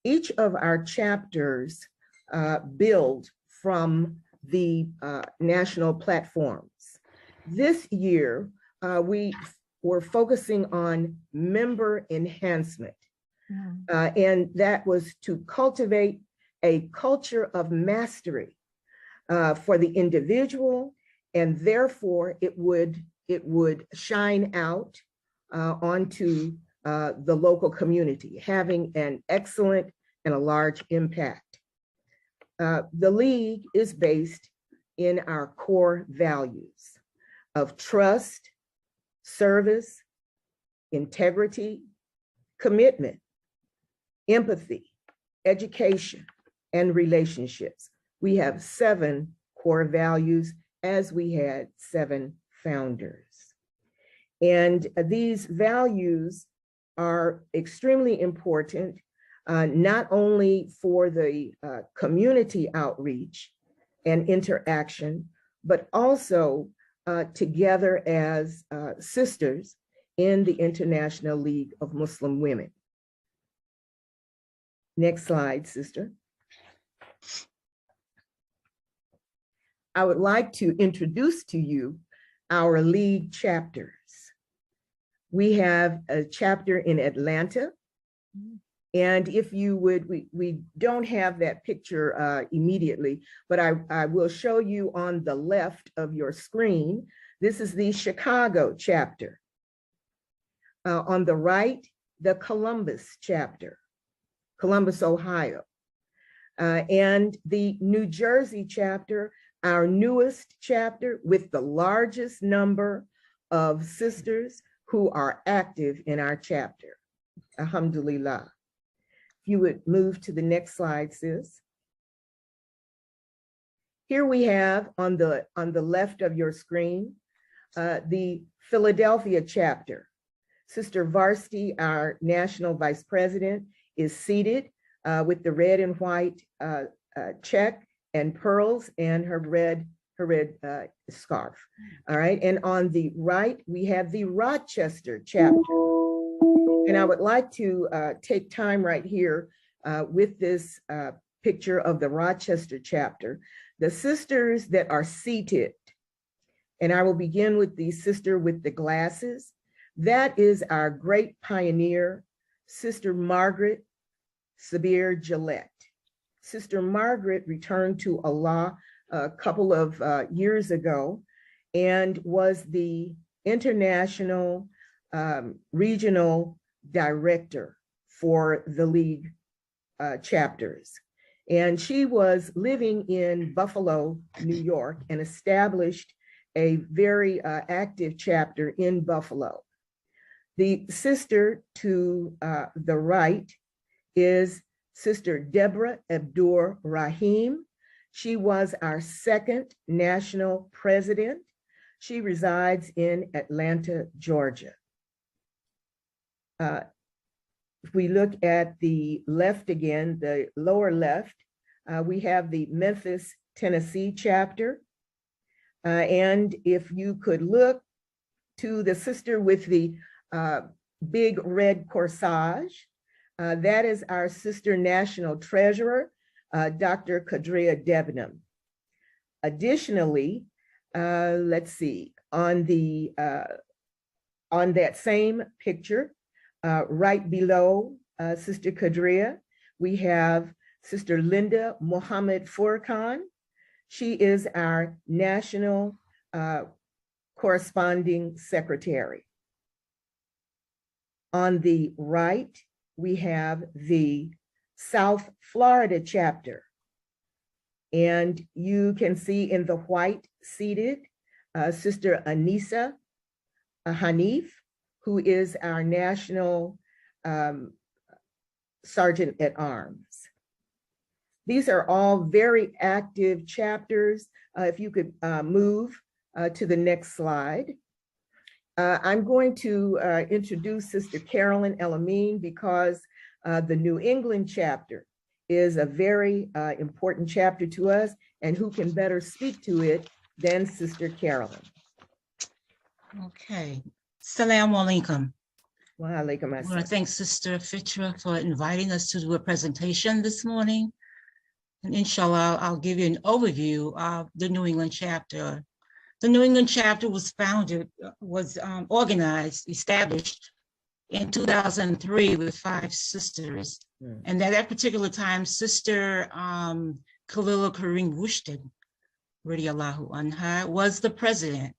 Each of our chapters build from the national platforms. This year, we were focusing on member enhancement. And that was to cultivate a culture of mastery for the individual, and therefore it would shine out onto the local community, having an excellent and a large impact. The League is based in our core values of trust, service, integrity, commitment, empathy, education, and relationships. We have 7 core values, as we had 7 founders. And these values are extremely important, not only for the community outreach and interaction, but also together as sisters in the International League of Muslim Women. Next slide, sister. I would like to introduce to you our League chapters. We have a chapter in Atlanta. And if you would, we don't have that picture immediately, but I will show you on the left of your screen. This is the Chicago chapter. On the right, the Columbus chapter, Columbus, Ohio. And the New Jersey chapter, our newest chapter with the largest number of sisters who are active in our chapter. Alhamdulillah. If you would move to the next slide, sis. Here we have on the left of your screen, the Philadelphia chapter. Sister Varsity, our national vice president, is seated with the red and white check and pearls and her red scarf. All right, and on the right, we have the Rochester chapter. And I would like to take time right here with this picture of the Rochester chapter. The sisters that are seated, and I will begin with the sister with the glasses. That is our great pioneer, Sister Margaret Sabir Gillette. Sister Margaret returned to Allah a couple of years ago and was the international regional director for the League chapters. And she was living in Buffalo, New York, and established a very active chapter in Buffalo. The sister to the right is Sister Deborah Abdur Rahim. She was our second national president. She resides in Atlanta, Georgia. If we look at the left again, the lower left, we have the Memphis, Tennessee chapter. And if you could look to the sister with the big red corsage, that is our sister national treasurer, Dr. Kadria Debenham. Additionally, let's see, on that same picture, right below Sister Kadria, we have Sister Linda Mohammed Furkan. She is our national corresponding secretary. On the right, we have the South Florida chapter. And you can see in the white seated, Sister Anissa Hanif, who is our national sergeant at arms. These are all very active chapters. If you could move to the next slide. I'm going to introduce Sister Carolyn El-Amin because the New England chapter is a very important chapter to us, and who can better speak to it than Sister Carolyn. Okay. Assalamu alaikum. Wa alaikum I want to thank Sister Fitrah for inviting us to do a presentation this morning. And inshallah, I'll give you an overview of the New England chapter. The New England chapter was organized, established in 2003 with 5 sisters. And at that particular time, Sister Khalila Kareem Woodstead, radiallahu anha, was the president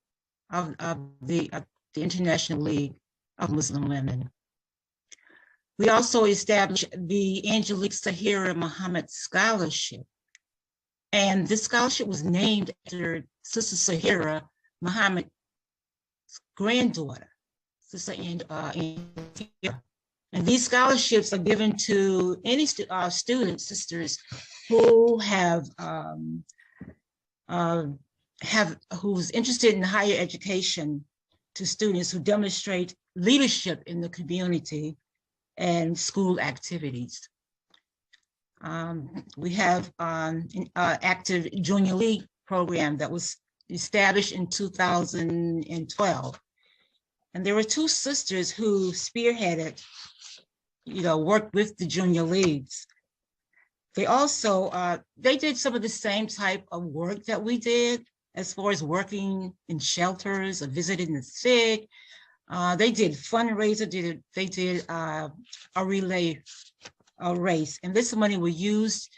of the International League of Muslim Women. We also established the Angelique Sahira Muhammad Scholarship. And this scholarship was named after Sister Sahira Muhammad's granddaughter, Sister and these scholarships are given to any students, sisters who who's interested in higher education, to students who demonstrate leadership in the community and school activities. We have an active junior league program that was established in 2012. And there were 2 sisters who spearheaded, worked with the junior leagues. They also, they did some of the same type of work that we did as far as working in shelters or visiting the sick. They did fundraiser, they did a relay race. And this money was used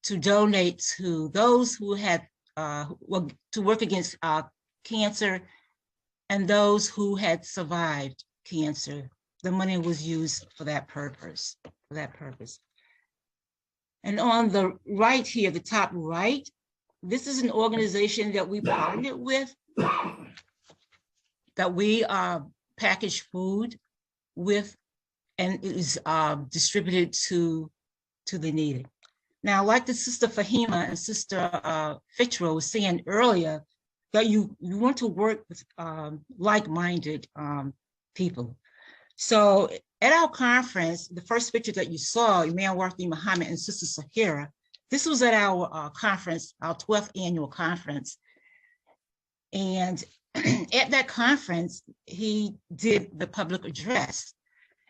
to donate to those who had, to work against cancer and those who had survived cancer. The money was used for that purpose, And on the right here, the top right, this is an organization that we partnered with, that we package food with, and it is distributed to the needy. Now, like the Sister Faheemah and Sister Fitrah was saying earlier, that you want to work with like-minded people. So at our conference, the first picture that you saw, Imam Warthi Muhammad and Sister Sahira, this was at our conference, our 12th annual conference. And at that conference, he did the public address.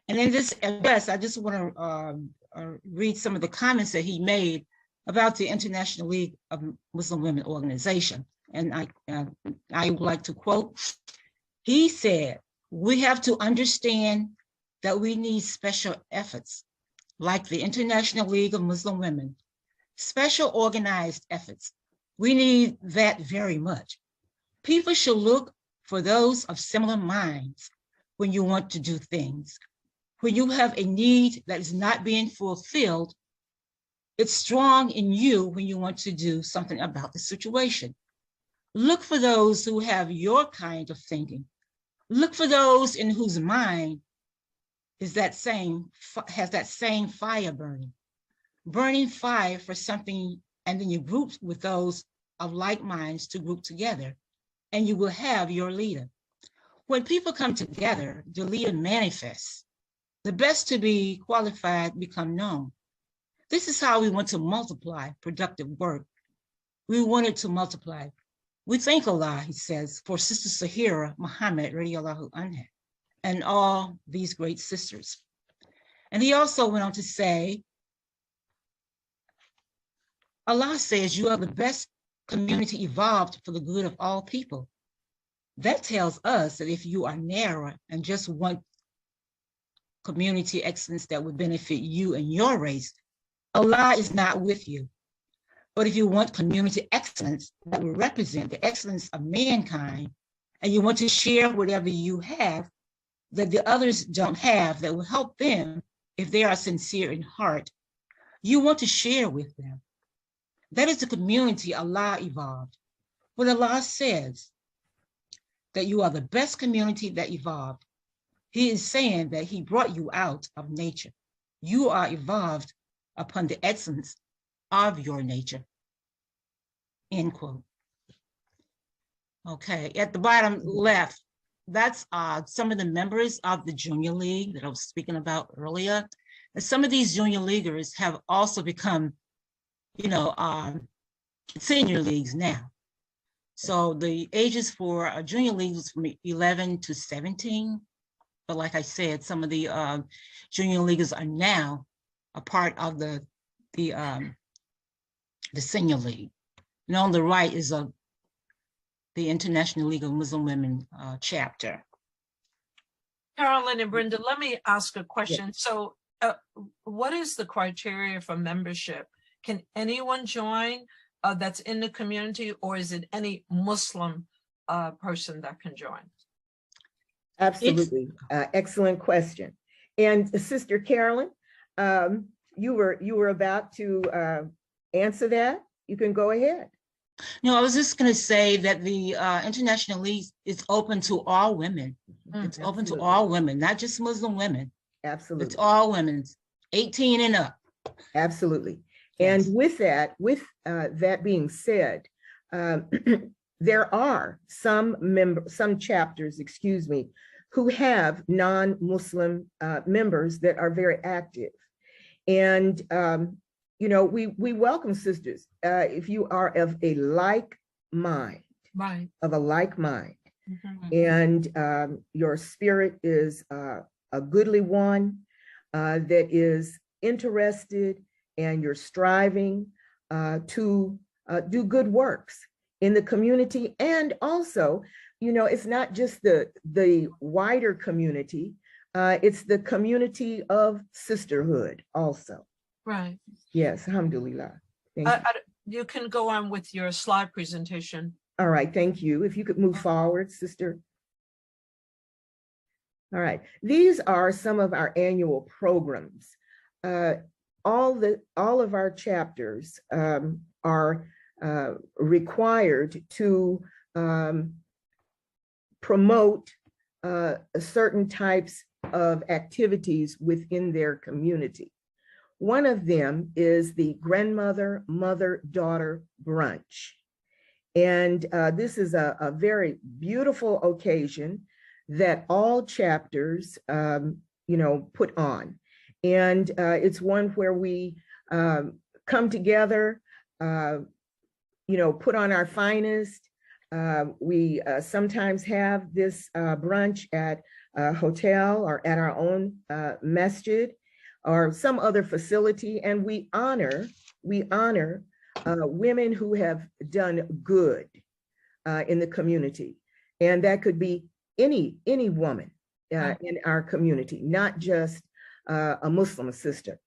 And in this address, I just want to read some of the comments that he made about the International League of Muslim Women organization. And I would like to quote, he said, "We have to understand that we need special efforts like the International League of Muslim Women, special organized efforts. We need that very much. People should look for those of similar minds when you want to do things. When you have a need that is not being fulfilled, it's strong in you when you want to do something about the situation. Look for those who have your kind of thinking. Look for those in whose mind has that same fire burning fire for something, and then you group with those of like minds to group together, and you will have your leader. When people come together, the leader manifests. The best to be qualified become known. This is how we want to multiply productive work. We want it to multiply. We thank Allah, he says, for Sister Sahira Muhammad, radiallahu anha, and all these great sisters. And he also went on to say, Allah says you are the best community evolved for the good of all people. That tells us that if you are narrow and just want community excellence that would benefit you and your race, Allah is not with you. But if you want community excellence that will represent the excellence of mankind, and you want to share whatever you have that the others don't have that will help them if they are sincere in heart, you want to share with them. That is the community Allah evolved. When Allah says that you are the best community that evolved, he is saying that he brought you out of nature. You are evolved upon the excellence of your nature, end quote. Okay, at the bottom left, that's some of the members of the Junior League that I was speaking about earlier. And some of these Junior Leaguers have also become, senior leagues now. So the ages for a Junior League was from 11 to 17. But like I said, some of the Junior Leaguers are now a part of the Senior League. And on the right is the International League of Muslim Women chapter. Carolyn and Brenda, let me ask a question. Yes. So what is the criteria for membership? Can anyone join that's in the community, or is it any Muslim person that can join? Absolutely. Excellent question. And Sister Carolyn, you were about to answer that. You can go ahead. No, I was just going to say that the International League is open to all women. It's open to all women, not just Muslim women. Absolutely. It's all women, 18 and up. Absolutely. Yes. And with that being said, there are some chapters, who have non-Muslim members that are very active. And, we welcome sisters if you are of a like mind, right. Mm-hmm. And your spirit is a goodly one that is interested, and you're striving to do good works in the community. And also, it's not just the wider community, it's the community of sisterhood also. Right. Yes, alhamdulillah. Thank you. You can go on with your slide presentation. All right, thank you. If you could move forward, sister. All right, these are some of our annual programs. All of our chapters are required to promote certain types of activities within their community. One of them is the grandmother, mother, daughter brunch. And this is a very beautiful occasion that all chapters, put on. And it's one where we come together, put on our finest. We sometimes have this brunch at a hotel or at our own masjid or some other facility, and we honor women who have done good in the community. And that could be any woman in our community, not just a Muslim sister.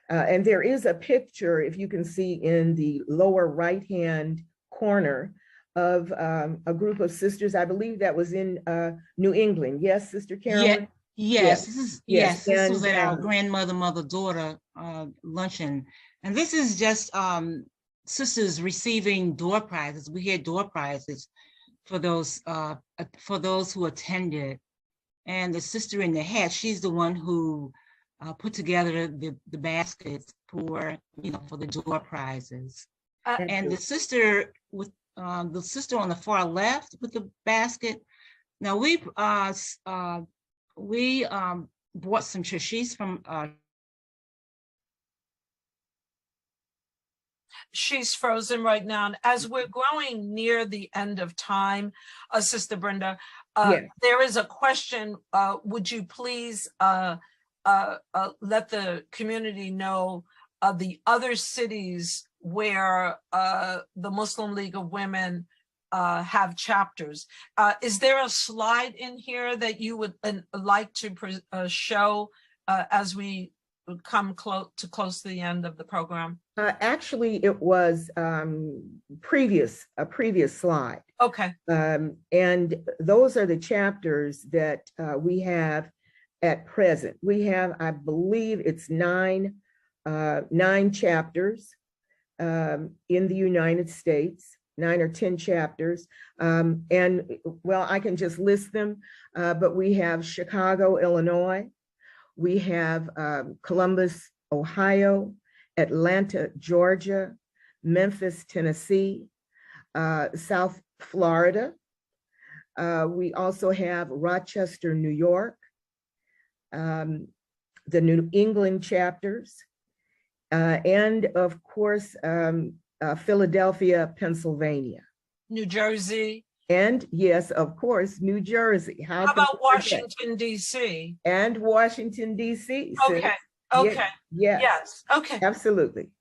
And there is a picture, if you can see in the lower right-hand corner, of a group of sisters. I believe that was in New England. Yes, Sister Carolyn? Yes, this was And, at our grandmother, mother-daughter luncheon. And this is just sisters receiving door prizes. We had door prizes for those who attended. And the sister in the hat, she's the one who put together the baskets for the door prizes. And the sister with the sister on the far left with the basket. Now we bought some she's from. She's frozen right now. And as we're growing near the end of time, Sister Brenda, there is a question. Would you please let the community know the other cities where the Muslim League of Women have chapters? Is there a slide in here that you would like to show as we come close to the end of the program? Actually, it was a previous slide. Okay. And those are the chapters that we have at present. We have, I believe it's nine chapters in the United States, 9 or 10 chapters. And well, I can just list them, but we have Chicago, Illinois. We have Columbus, Ohio, Atlanta, Georgia, Memphis, Tennessee, South Florida. We also have Rochester, New York, the New England chapters, and of course, Philadelphia, Pennsylvania. New Jersey. And yes, of course, New Jersey. How about Washington, D.C.? And Washington, D.C. Okay, okay. Yes. Okay. Absolutely.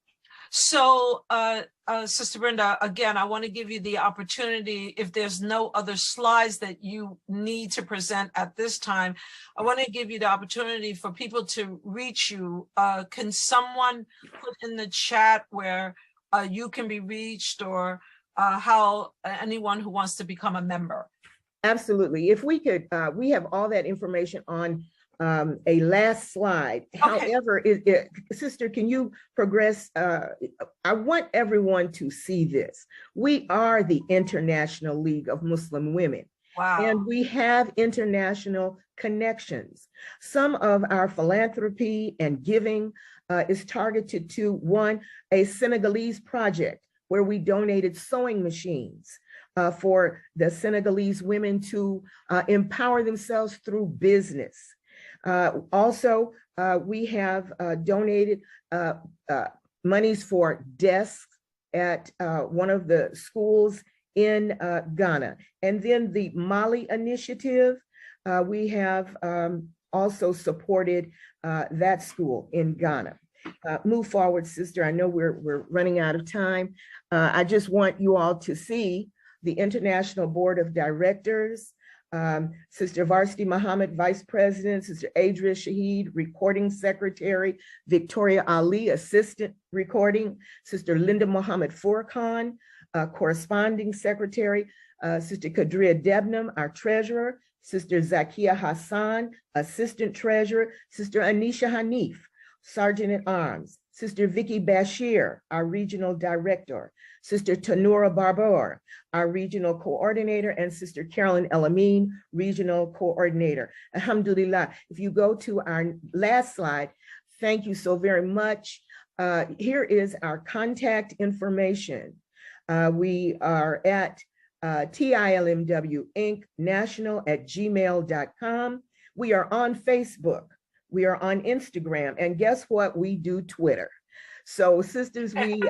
So, Sister Brenda, again, I want to give you the opportunity, if there's no other slides that you need to present at this time, I want to give you the opportunity for people to reach you. Can someone put in the chat where you can be reached, or how anyone who wants to become a member? Absolutely. If we could, we have all that information on a last slide. Okay. However, Sister, can you progress? I want everyone to see this. We are the International League of Muslim Women. Wow. And we have international connections. Some of our philanthropy and giving is targeted to, one, a Senegalese project where we donated sewing machines for the Senegalese women to empower themselves through business. Also, we have donated monies for desks at one of the schools in Ghana. And then the Mali initiative, we have also supported that school in Ghana. Move forward, sister. I know we're running out of time. I just want you all to see the International Board of Directors, Sister Varsity Muhammad, Vice President, Sister Adria Shaheed, Recording Secretary, Victoria Ali, Assistant Recording, Sister Linda Muhammad Furqan, Corresponding Secretary, Sister Kadria Debnam, our Treasurer, Sister Zakia Hassan, Assistant Treasurer, Sister Anisha Hanif, Sergeant at Arms, Sister Vicky Bashir, our Regional Director, Sister Tanura Barbour, our Regional Coordinator, and Sister Carolyn El-Amin, Regional Coordinator. Alhamdulillah. If you go to our last slide, thank you so very much. Here is our contact information. We are at TILMW Inc. national@gmail.com. We are on Facebook. We are on Instagram. And guess what? We do Twitter. So sisters, we,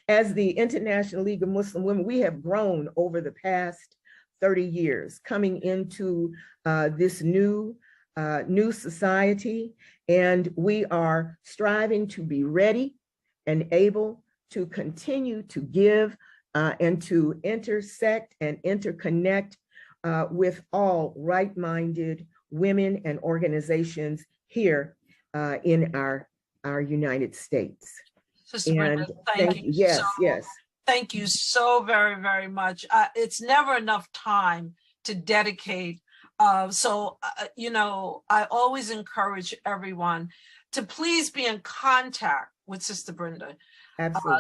as the International League of Muslim Women, we have grown over the past 30 years coming into this new society. And we are striving to be ready and able to continue to give and to intersect and interconnect with all right-minded women and organizations here in our United States. Sister Brenda, thank you. Yes, yes. Thank you so very, very much. It's never enough time to dedicate. You know, I always encourage everyone to please be in contact with Sister Brenda,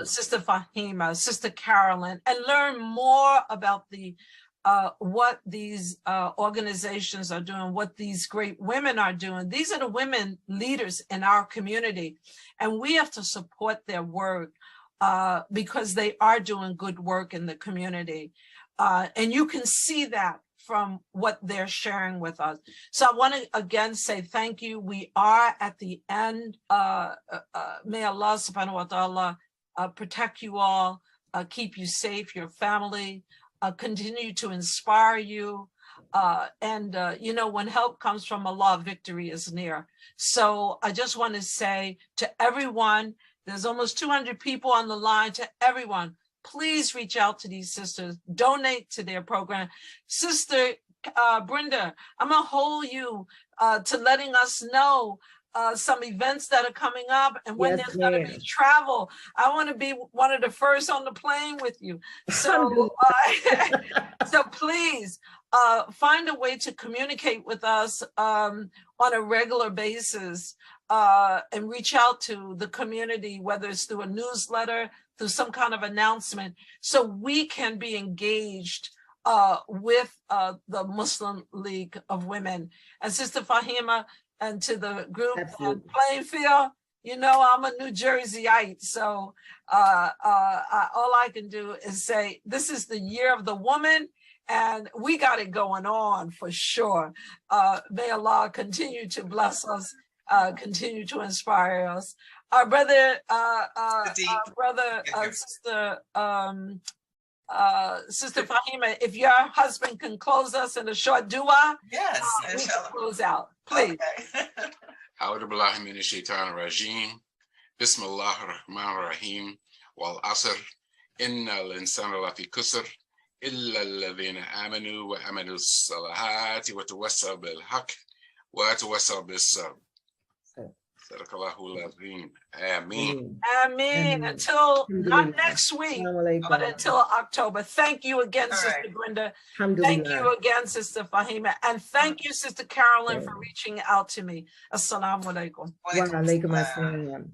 Sister Faheemah, Sister Carolyn, and learn more about the what these organizations are doing, what these great women are doing. These are the women leaders in our community, and we have to support their work because they are doing good work in the community. And you can see that from what they're sharing with us. So I want to again say thank you. We are at the end. May Allah subhanahu wa ta'ala protect you all, keep you safe, your family, continue to inspire you. You know, when help comes from Allah, victory is near. So I just want to say to everyone, there's almost 200 people on the line, to everyone, please reach out to these sisters, donate to their program. Sister Brenda, I'm gonna hold you to letting us know some events that are coming up and when there's gonna be travel. I wanna be one of the first on the plane with you. So, so please find a way to communicate with us on a regular basis and reach out to the community, whether it's through a newsletter, through some kind of announcement, so we can be engaged with the Muslim League of Women. And Sister Faheemah, and to the group at Plainfield, you know, I'm a New Jerseyite, so all I can do is say, this is the year of the woman, and we got it going on for sure. May Allah continue to bless us, continue to inspire us. Our brother, Sister Faheemah, if your husband can close us in a short dua, yes, we can close out, please. أعوذ بالله من الشيطان الرجيم بسم الله الرحمن الرحيم والعصر إن الإنسان لفي خسر إلا الذين آمنوا وعملوا الصالحات وتواصوا بالحق وتواصوا بالصبر. صدق الله العظيم. Amen. Amen. Until not next week, but until October. Thank you again, Sister Brenda. Thank you again, Sister Faheemah. And thank you, Sister Carolyn, for reaching out to me. Assalamu alaikum. Wa alaikum assalam.